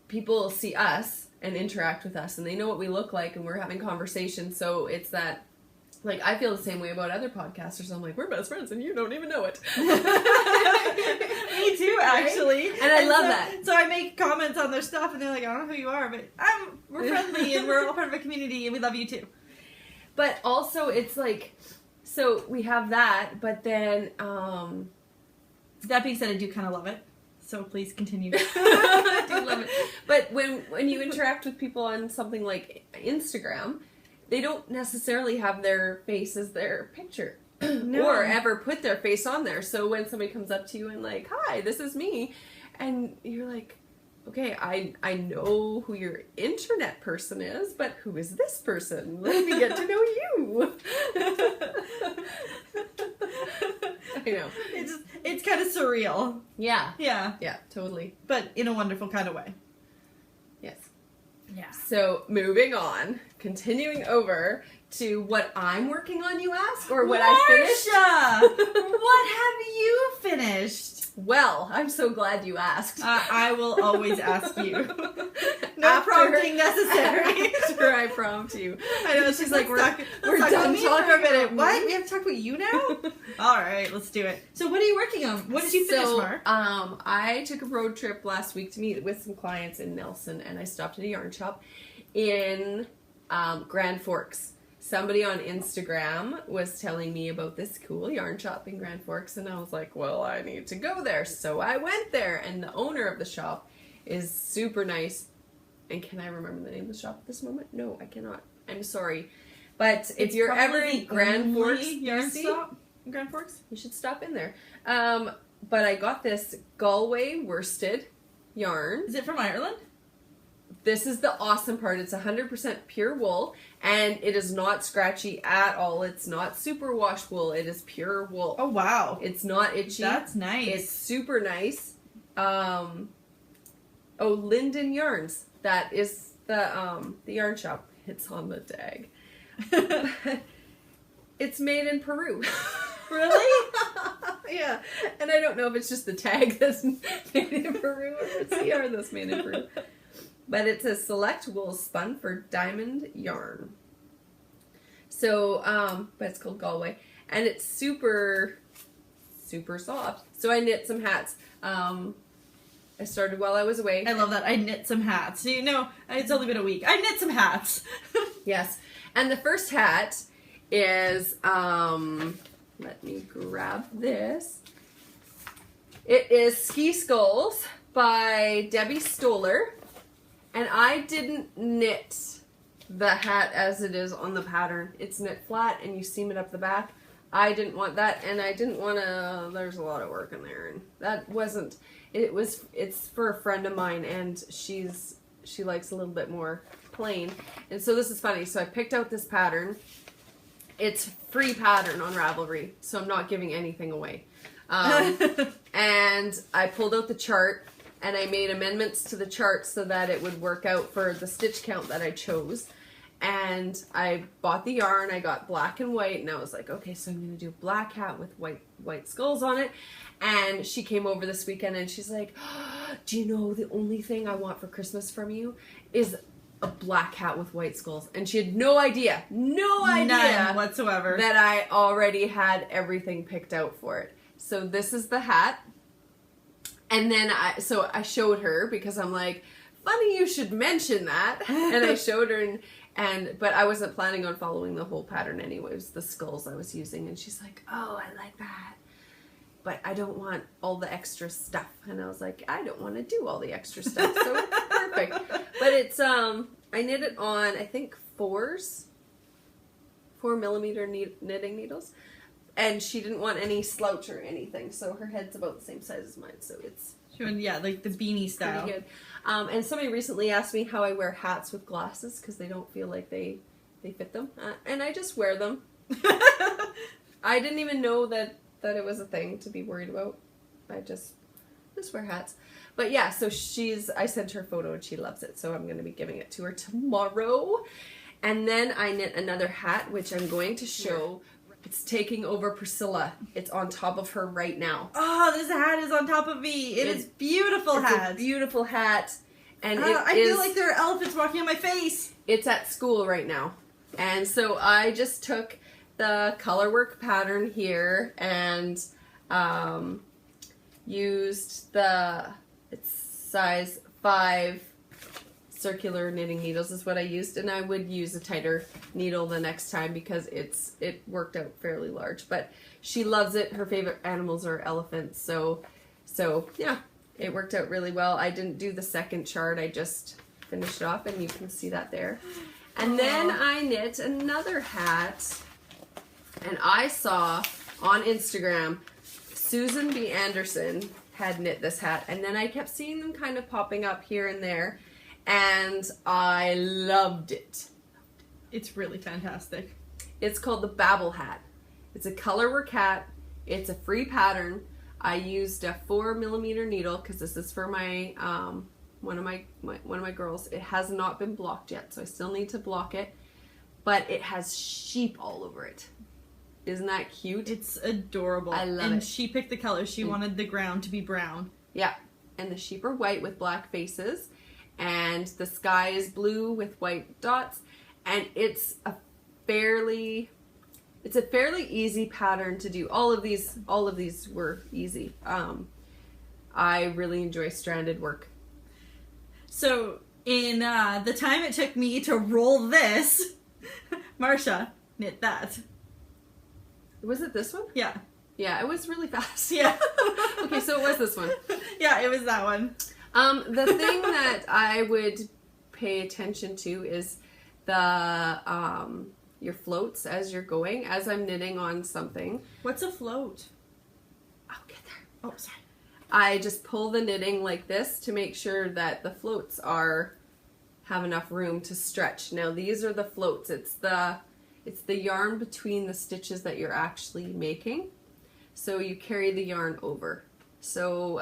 people see us and interact with us, and they know what we look like, and we're having conversations. So it's that, like, I feel the same way about other podcasters. I'm like, we're best friends, and you don't even know it. Me too, actually. Right? And I love that. So I make comments on their stuff, and they're like, I don't know who you are, but we're friendly, and we're all part of a community, and we love you too. But also, it's like, so we have that, but then, that being said, I do kind of love it. So please continue. I do love it. But when you interact with people on something like Instagram, they don't necessarily have their face as their picture. No. Or ever put their face on there. So when somebody comes up to you and like, hi, this is me, and you're like, okay, I know who your internet person is, but who is this person? Let me get to know you. I know. It's kind of surreal. Yeah. Yeah. Yeah, totally. But in a wonderful kind of way. Yes. Yeah. So, moving on, continuing over to what I'm working on, you ask? Or what I finished? Marsha! What have you finished? Well, I'm so glad you asked. I will always ask you. No prompting necessary. After I prompt you. I know, she's like, we're done talking for a minute. What? We have to talk about you now? Alright, let's do it. So what are you working on? What did you finish, Mar? I took a road trip last week to meet with some clients in Nelson, and I stopped at a yarn shop in Grand Forks. Somebody on Instagram was telling me about this cool yarn shop in Grand Forks, and I was like, well, I need to go there. So I went there, and the owner of the shop is super nice. And can I remember the name of the shop at this moment? No, I cannot. I'm sorry. But if you're ever in Grand Forks, yarn shop in Grand Forks, you should stop in there. But I got this Galway worsted yarn. Is it from Ireland? This is the awesome part. It's 100% pure wool, and it is not scratchy at all. It's not super wash wool. It is pure wool. Oh, wow. It's not itchy. That's nice. It's super nice. Linden Yarns. That is the yarn shop. It's on the tag. It's made in Peru. Really? Yeah. And I don't know if it's just the tag that's made in Peru or it's the yarn that's made in Peru. But it's a select wool spun for diamond yarn. So, but it's called Galway. And it's super, super soft. So I knit some hats. I started while I was away. I love that. I knit some hats. You know, it's only been a week. I knit some hats. Yes. And the first hat is, let me grab this. It is Ski Skulls by Debbie Stoller. And I didn't knit the hat as it is on the pattern. It's knit flat and you seam it up the back. I didn't want that, and I didn't want to, there's a lot of work in there, and that wasn't, it's for a friend of mine, and she likes a little bit more plain. And so this is funny. So I picked out this pattern. It's free pattern on Ravelry, so I'm not giving anything away. And I pulled out the chart, and I made amendments to the chart so that it would work out for the stitch count that I chose. And I bought the yarn. I got black and white, and I was like, okay, so I'm gonna do a black hat with white skulls on it. And she came over this weekend, and she's like, oh, do you know the only thing I want for Christmas from you is a black hat with white skulls? And she had no idea None whatsoever that I already had everything picked out for it. So this is the hat. And then I showed her, because I'm like, funny you should mention that. And I showed her, but I wasn't planning on following the whole pattern anyways, the skulls I was using. And she's like, oh, I like that, but I don't want all the extra stuff. And I was like, I don't want to do all the extra stuff, so it's perfect. But it's, I knit it on, I think 4 millimeter knitting needles. And she didn't want any slouch or anything, so her head's about the same size as mine, so it's... Yeah, like the beanie style. Pretty good. And somebody recently asked me how I wear hats with glasses, because they don't feel like they fit them. And I just wear them. I didn't even know that it was a thing to be worried about. I just wear hats. But yeah, so I sent her a photo and she loves it, so I'm going to be giving it to her tomorrow. And then I knit another hat, which I'm going to show. It's taking over Priscilla. It's on top of her right now. Oh, this hat is on top of me. It's beautiful hat. It's a beautiful hat. And I feel like there are elephants walking on my face. It's at school right now. And so I just took the colorwork pattern here and used it's size 5 circular knitting needles is what I used, and I would use a tighter needle the next time because it worked out fairly large. But she loves it. Her favorite animals are elephants, so yeah, it worked out really well. I didn't do the second chart. I just finished it off, and you can see that there. And then I knit another hat, and I saw on Instagram Susan B. Anderson had knit this hat, and then I kept seeing them kind of popping up here and there. And I loved it. It's really fantastic. It's called the Babble hat. It's a colorwork hat. It's a free pattern. I used a 4 millimeter needle because this is for my one of my girls. It has not been blocked yet, so I still need to block it. But it has sheep all over it. Isn't that cute? It's adorable. I love it. And she picked the color. She wanted the ground to be brown. Yeah, and the sheep are white with black faces. And the sky is blue with white dots, and it's a fairly easy pattern to do. All of these were easy. I really enjoy stranded work. So in the time it took me to roll this, Marsha knit that. Was it this one? Yeah. Yeah, it was really fast. Yeah. Okay, so it was this one. Yeah, it was that one. The thing that I would pay attention to is your floats as you're going, as I'm knitting on something. What's a float? I'll get there. Oh, sorry. I just pull the knitting like this to make sure that the floats have enough room to stretch. Now these are the floats. It's the yarn between the stitches that you're actually making. So you carry the yarn over. So,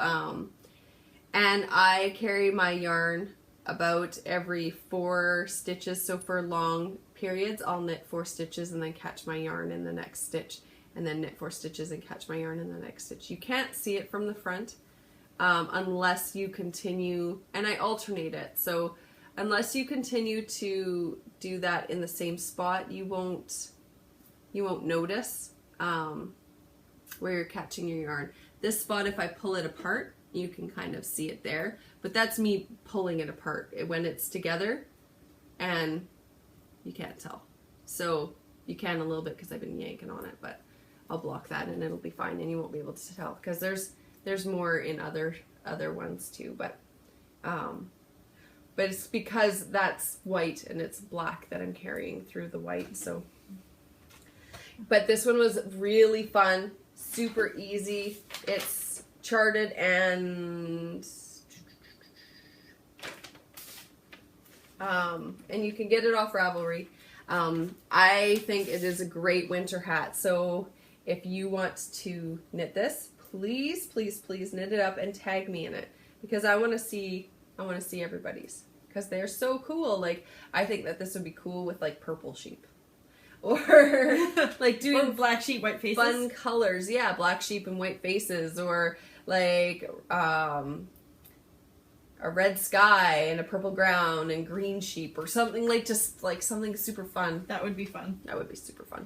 and I carry my yarn about every 4 stitches. So for long periods, I'll knit 4 stitches and then catch my yarn in the next stitch, and then knit 4 stitches and catch my yarn in the next stitch. You can't see it from the front unless you continue, and I alternate it. So unless you continue to do that in the same spot, you won't notice where you're catching your yarn. This spot, if I pull it apart, you can kind of see it there, but that's me pulling it apart when it's together, and you can't tell. So you can a little bit because I've been yanking on it, but I'll block that and it'll be fine, and you won't be able to tell because there's more in other ones too, but it's because that's white and it's black that I'm carrying through the white. So But this one was really fun, super easy. It's charted and you can get it off Ravelry. I think it is a great winter hat. So if you want to knit this, please, please, please knit it up and tag me in it, because I want to see everybody's, because they're so cool. Like, I think that this would be cool with like purple sheep, or like doing or black sheep, white faces. Fun colors. Yeah, black sheep and white faces, or like a red sky and a purple ground and green sheep, or something, like just like something super fun. That would be fun. That would be super fun.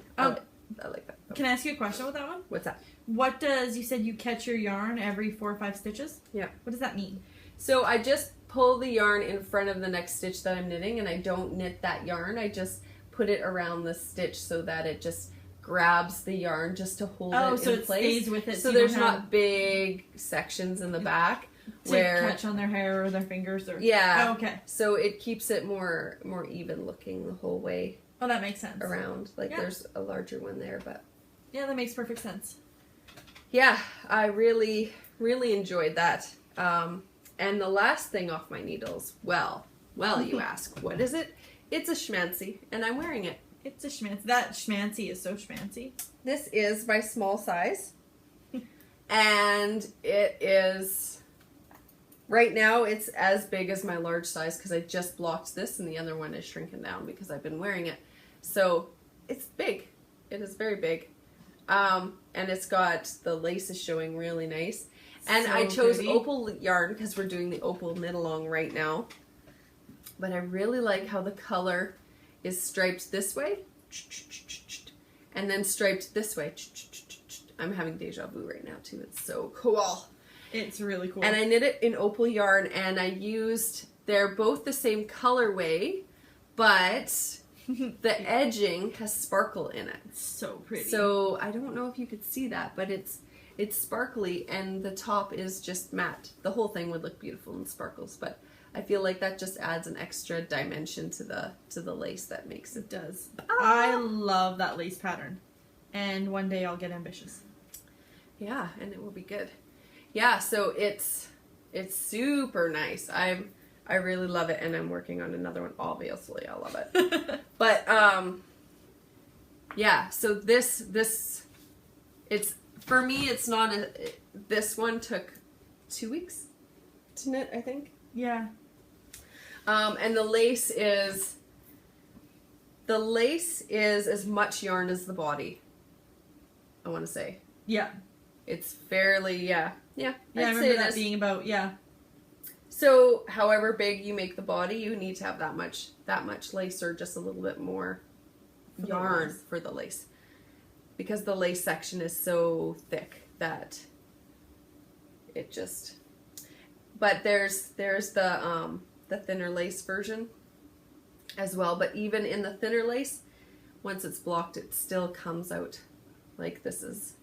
I like that. Can I ask you a question with that one? What's that? What does, you said you catch your yarn every 4 or 5 stitches? Yeah. What does that mean? So I just pull the yarn in front of the next stitch that I'm knitting, and I don't knit that yarn. I just put it around the stitch so that it just grabs the yarn just to hold it in place. Oh, so it stays with it. So there's not big sections in the back to where catch on their hair or their fingers, or yeah. Oh, okay. So it keeps it more even looking the whole way Oh, that makes sense. around. Like Yeah. there's a larger one there, but Yeah, that makes perfect sense. yeah, I really, really enjoyed that. And the last thing off my needles, well, you ask, what is it? It's a schmancy, and I'm wearing it. It's a schmancy. That schmancy is so schmancy. This is my small size, and it is, right now it's as big as my large size, because I just blocked this, and the other one is shrinking down because I've been wearing it. So it's big. It is very big. And it's got, the lace is showing really nice. And So I chose pretty. opal yarn because we're doing the opal knit along right now. But I really like how the color is striped this way and then striped this way. I'm having deja vu right now too. It's so cool. It's really cool. And I knit it in opal yarn, and I used, they're both the same colorway, but the edging has sparkle in it. It's so pretty. So I don't know if you could see that, but it's sparkly, and the top is just matte. The whole thing would look beautiful in sparkles, but I feel like that just adds an extra dimension to the lace that makes it. It does. I love that lace pattern. And one day I'll get ambitious. Yeah, and it will be good. Yeah, so it's super nice. I really love it, and I'm working on another one. Obviously, I love it. But yeah. So this it's, for me, it's not a. This one took 2 weeks to knit, I think. Yeah. And the lace is as much yarn as the body, I want to say. Yeah. It's fairly, yeah. Yeah, I'd I say remember it that is. being about, yeah. So, however big you make the body, you need to have that much lace, or just a little bit more For the yarn lace. for the lace, because the lace section is so thick that it just. But there's the thinner lace version as well. But even in the thinner lace, once it's blocked, it still comes out like this is.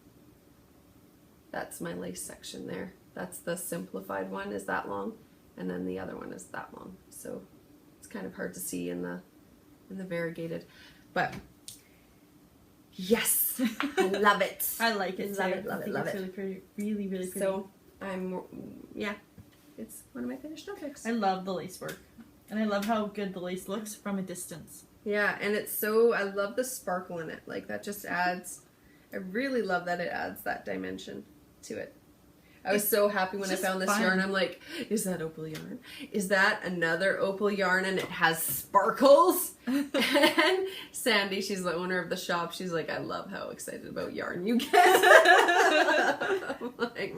That's my lace section there. That's the simplified one, is that long, and then the other one is that long. So it's kind of hard to see in the variegated, but yes, I love it. I like it. Love too. it, love I it, think love it's it. really pretty. Really, really pretty. So it's one of my finished objects. I love the lace work. And I love how good the lace looks from a distance. Yeah, and I love the sparkle in it. Like, that just adds, I really love that it adds that dimension to it. I was so happy when I just found this fun. yarn. I'm like, is that opal yarn? Is that another opal yarn, and it has sparkles? And Sandy, she's the owner of the shop, she's like, I love how excited about yarn you get. I'm like,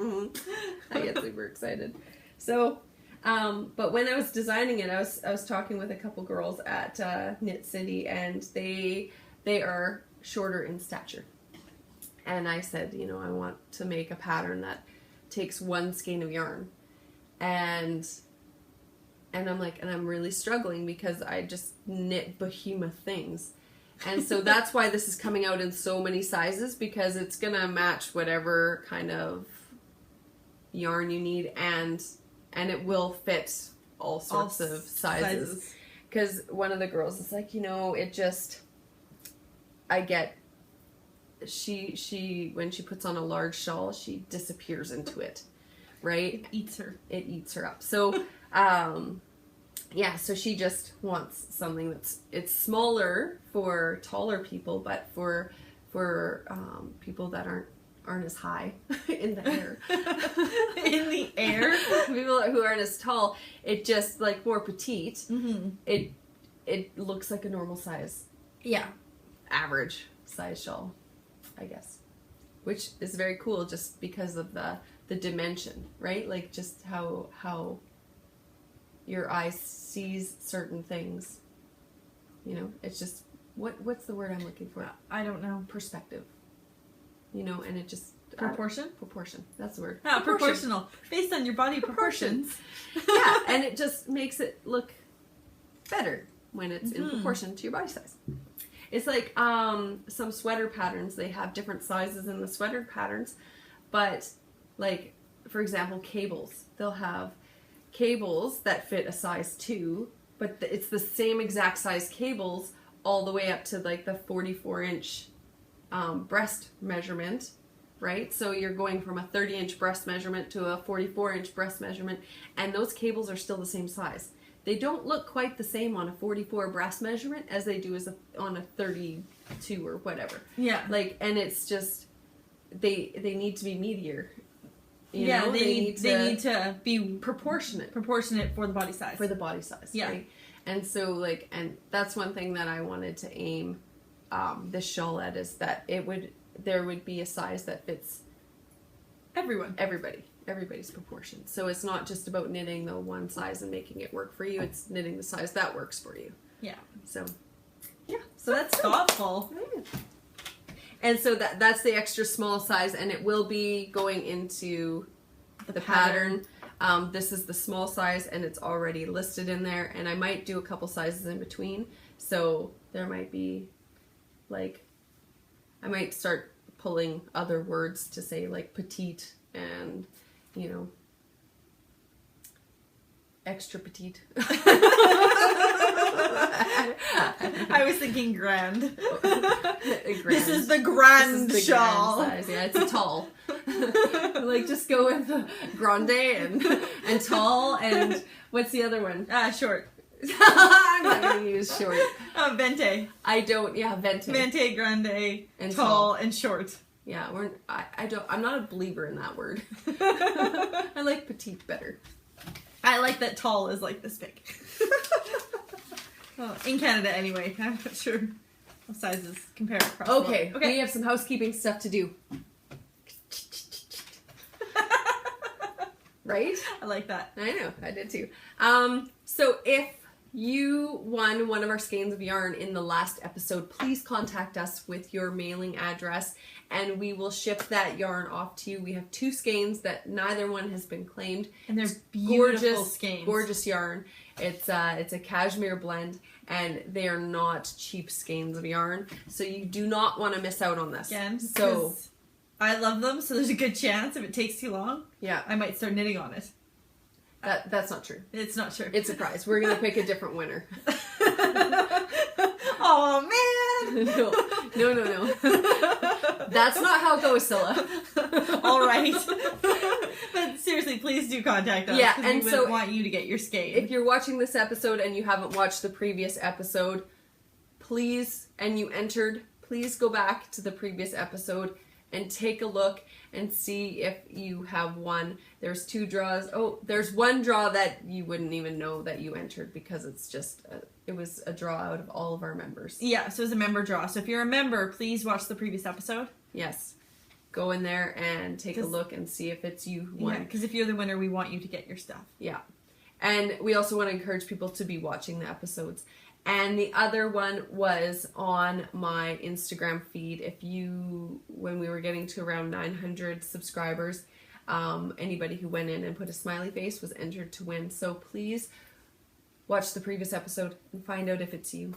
I get super excited. So, but when I was designing it, I was talking with a couple girls at Knit City, and they are shorter in stature. And I said, I want to make a pattern that takes one skein of yarn, and I'm like, and I'm really struggling because I just knit behemoth things, and so that's why this is coming out in so many sizes, because it's gonna match whatever kind of yarn you need, and it will fit all sorts of sizes. Because one of the girls is like, it just, I get she when she puts on a large shawl, she disappears into it, right? It eats her. It eats her up. So, yeah, so she just wants something it's smaller for taller people, but for people that aren't as high in the air. In the air? People who aren't as tall, it just, like, more petite. Mm-hmm. It looks like a normal size. Yeah. Average size shawl, I guess. Which is very cool just because of the dimension, right? Like, just how your eye sees certain things. You know, it's just, what's the word I'm looking for? I don't know. Perspective. You know, and it just... Proportion? Proportion. That's the word. Ah, proportional. Based on your body proportions. Yeah, and it just makes it look better when it's in proportion to your body size. It's like some sweater patterns. They have different sizes in the sweater patterns, but like, for example, cables. They'll have cables that fit a size 2, but it's the same exact size cables all the way up to like the 44-inch breast measurement, right? So you're going from a 30-inch breast measurement to a 44-inch breast measurement, and those cables are still the same size. They don't look quite the same on a 44 breast measurement as they do on a 32 or whatever. Yeah. Like, and it's just, they need to be meatier. You yeah, know? they need to be proportionate for the body size. for the body size. Yeah. Right? And so, like, and that's one thing that I wanted to aim this shawl at, is that there would be a size that fits everybody's proportion. So it's not just about knitting the one size and making it work for you. It's knitting the size that works for you. Yeah. So, yeah. So that's thoughtful. And so that's the extra small size, and it will be going into the pattern. This is the small size, and it's already listed in there, and I might do a couple sizes in between. So there might be, like, I might start pulling other words to say, like, petite and, you know, extra petite. I was thinking grand. This is the grand shawl. Size. Yeah, it's a tall. Like, just go with grande and tall, and what's the other one? Short. I'm not going to use short. Vente. I don't. Yeah, vente. Vente, grande, and tall, and short. Yeah, I'm not a believer in that word. I like petite better. I like that tall is like this big. In Canada, anyway. I'm not sure what sizes compare across the Okay, world. we have some housekeeping stuff to do. Right? I like that. I know, I did too. So if you won one of our skeins of yarn in the last episode, please contact us with your mailing address, and we will ship that yarn off to you. We have 2 skeins that neither one has been claimed. And they're beautiful skeins. Gorgeous yarn. It's a cashmere blend, and they are not cheap skeins of yarn. So you do not want to miss out on this. Again, so I love them, so there's a good chance if it takes too long, yeah, I might start knitting on it. That's not true. It's not true. It's a prize. We're gonna pick a different winner. Oh man! No. That's not how it goes, Scylla. All right. But seriously, please do contact us. Yeah, and and so want you to get your skein. If you're watching this episode and you haven't watched the previous episode, please go back to the previous episode and take a look and see if you have won. There's 2 draws. Oh, there's one draw that you wouldn't even know that you entered, because it's just it was a draw out of all of our members. Yeah, so it's a member draw. So if you're a member, please watch the previous episode. Yes. Go in there and take a look and see if it's you who won. Yeah, because if you're the winner, we want you to get your stuff. Yeah. And we also want to encourage people to be watching the episodes. And the other one was on my Instagram feed. When we were getting to around 900 subscribers, anybody who went in and put a smiley face was entered to win. So please watch the previous episode and find out if it's you.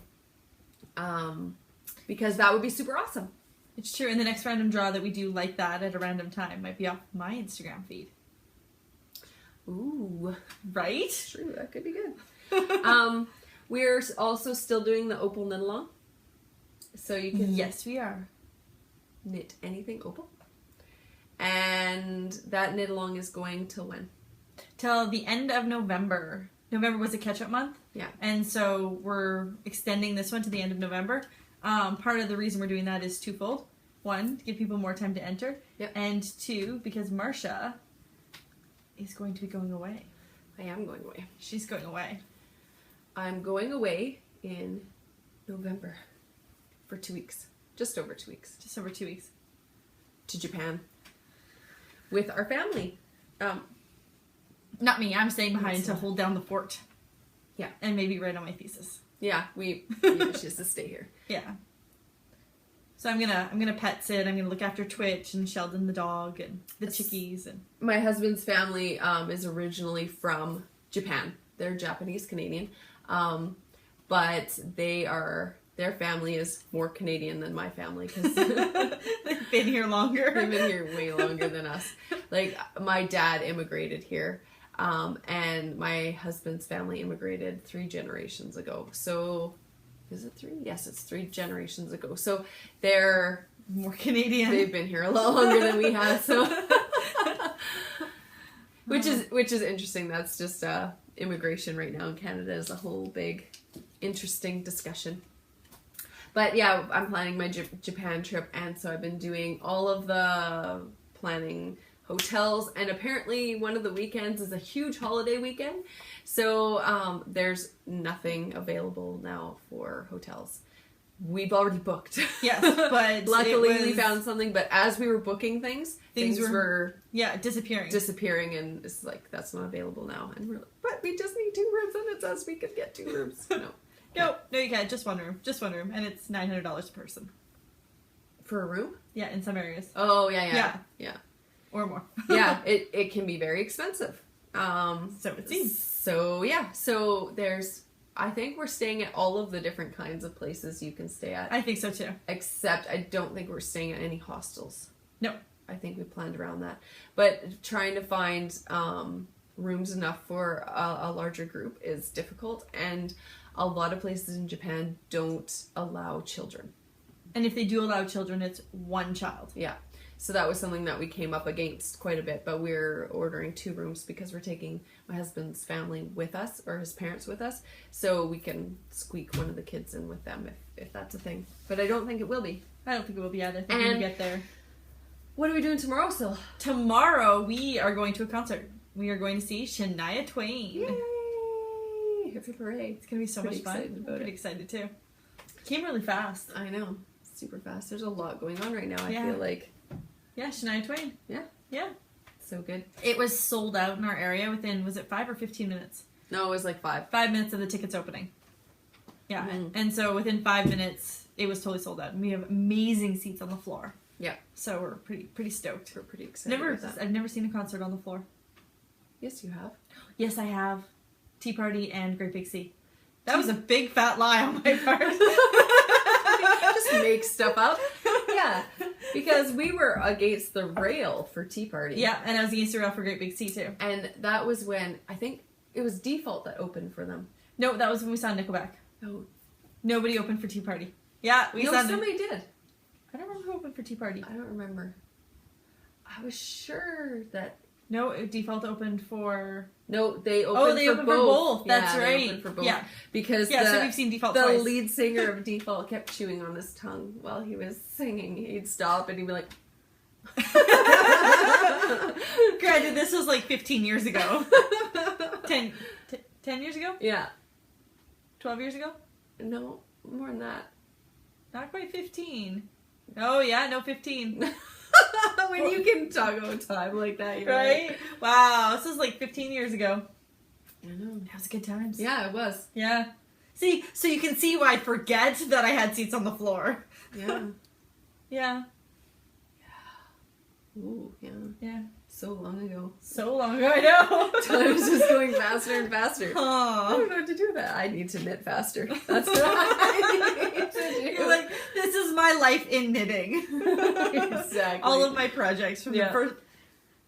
Because that would be super awesome. It's true. And the next random draw that we do like that at a random time might be off my Instagram feed. Ooh. Right? True, that could be good. We're also still doing the opal knit along. So you can... Yes, we are. knit anything opal. And that knit along is going till when? Till the end of November. November was a catch-up month. Yeah. And so we're extending this one to the end of November. Part of the reason we're doing that is twofold. One, to give people more time to enter. Yep. And two, because Marcia is going to be going away. I am going away. She's going away. I'm going away in November for 2 weeks. Just over 2 weeks. Just over 2 weeks. To Japan. With our family. Not me. I'm staying behind to hold down the fort. Yeah. And maybe write on my thesis. Yeah, she has to stay here. Yeah. So I'm gonna pet sit. I'm gonna look after Twitch and Sheldon the dog and the chickies and My husband's family is originally from Japan. They're Japanese Canadian, but their family is more Canadian than my family because they've been here longer. they've been here way longer than us. Like my dad immigrated here, and my husband's family immigrated 3 generations ago. So. Is it 3? Yes, it's 3 generations ago. So they're more Canadian. They've been here a lot longer than we have. So, which is interesting. That's just immigration right now in Canada is a whole big, interesting discussion. But yeah, I'm planning my Japan trip, and so I've been doing all of the planning. Hotels, and apparently one of the weekends is a huge holiday weekend, so there's nothing available now for hotels. We've already booked. Yes, but luckily we found something, but as we were booking things were disappearing, and it's like that's not available now, and we're like, but we just need 2 rooms, and it says we could get 2 rooms. No, you can't. Just one room, and it's $900 a person for a room. Yeah, in some areas. Oh yeah. Or more. Yeah, it can be very expensive. So it seems. So yeah, I think we're staying at all of the different kinds of places you can stay at. I think so too. Except I don't think we're staying at any hostels. No. I think we planned around that. But trying to find rooms enough for a larger group is difficult, and a lot of places in Japan don't allow children. And if they do allow children, it's 1 child. Yeah. So that was something that we came up against quite a bit, but we're ordering 2 rooms because we're taking my husband's family with us, or his parents with us, so we can squeak one of the kids in with them if that's a thing. But I don't think it will be. I don't think it will be either. I think when we get there. What are we doing tomorrow, Syl? Tomorrow we are going to a concert. We are going to see Shania Twain. Yay! Hip hip hooray. It's going to be so much fun. I'm pretty excited too. Came really fast. I know. Super fast. There's a lot going on right now, I feel like. Yeah, Shania Twain. Yeah. So good. It was sold out in our area within, was it 5 or 15 minutes? No, it was like 5. 5 minutes of the tickets opening. Yeah. And so within 5 minutes, it was totally sold out. And we have amazing seats on the floor. Yeah. So we're pretty stoked. We're pretty excited about that. I've never seen a concert on the floor. Yes, you have. Yes, I have. Tea Party and Great Big Sea. That was a big fat lie on my part. Just make stuff up. Yeah. Because we were against the rail for Tea Party. Yeah, and I was against the rail for Great Big Sea too. And that was when, I think it was Default that opened for them. No, that was when we saw Nickelback. Oh. Nobody opened for Tea Party. Yeah, somebody did. I don't remember who opened for Tea Party. I don't remember. I was sure that... No, Default opened for... No, they opened for both. That's right. They opened for both. Yeah. Because so we've seen Default the twice. lead singer of Default kept chewing on his tongue while he was singing. He'd stop and he'd be like... Granted, this was like 15 years ago. 10 years ago? Yeah. 12 years ago? No, more than that. Not quite 15. Oh, yeah, no, 15. When you can talk about time like that, you're right? Like... Wow, this was like 15 years ago. I know. That was good times. Yeah, it was. Yeah. See, so you can see why I forget that I had seats on the floor. Yeah. Yeah. Ooh, yeah. Yeah. So long ago. So long ago, I know. Time's just going faster and faster. Aww. I don't know what to do with that. I need to knit faster. That's what I need to do. You're like, this is my life in knitting. Exactly. All of my projects from the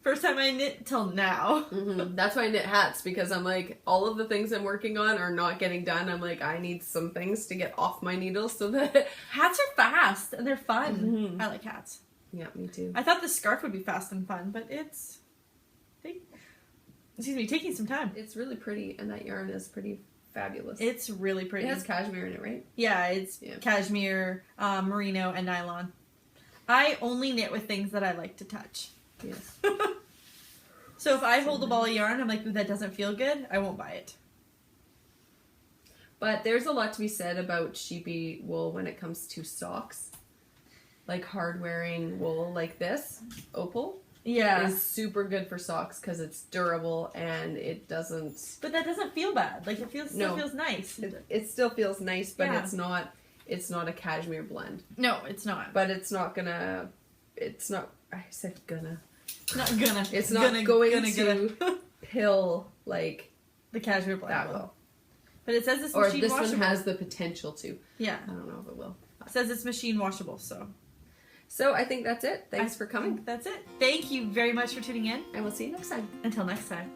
first time I knit till now. Mm-hmm. That's why I knit hats, because I'm like, all of the things I'm working on are not getting done. I'm like, I need some things to get off my needles so that... Hats are fast and they're fun. Mm-hmm. I like hats. Yeah, me too. I thought the scarf would be fast and fun, but it's taking some time. It's really pretty, and that yarn is pretty fabulous. It's really pretty. It has cashmere in it, right? Yeah, it's cashmere, merino, and nylon. I only knit with things that I like to touch. Yes. So if I hold a ball of yarn, I'm like, ooh, that doesn't feel good, I won't buy it. But there's a lot to be said about sheepy wool when it comes to socks. Like hard-wearing wool like this, opal, is super good for socks because it's durable and it doesn't... But that doesn't feel bad. Like, it still feels nice. It still feels nice, but it's not a cashmere blend. No, it's not. But it's not gonna... It's not... I said gonna. Not gonna. It's not going to pill, like... The cashmere blend that will. But it says it's or machine this washable. one has the potential to. Yeah. I don't know if it will. It says it's machine washable, so... So I think that's it. Thanks for coming. That's it. Thank you very much for tuning in. And we'll see you next time. Until next time.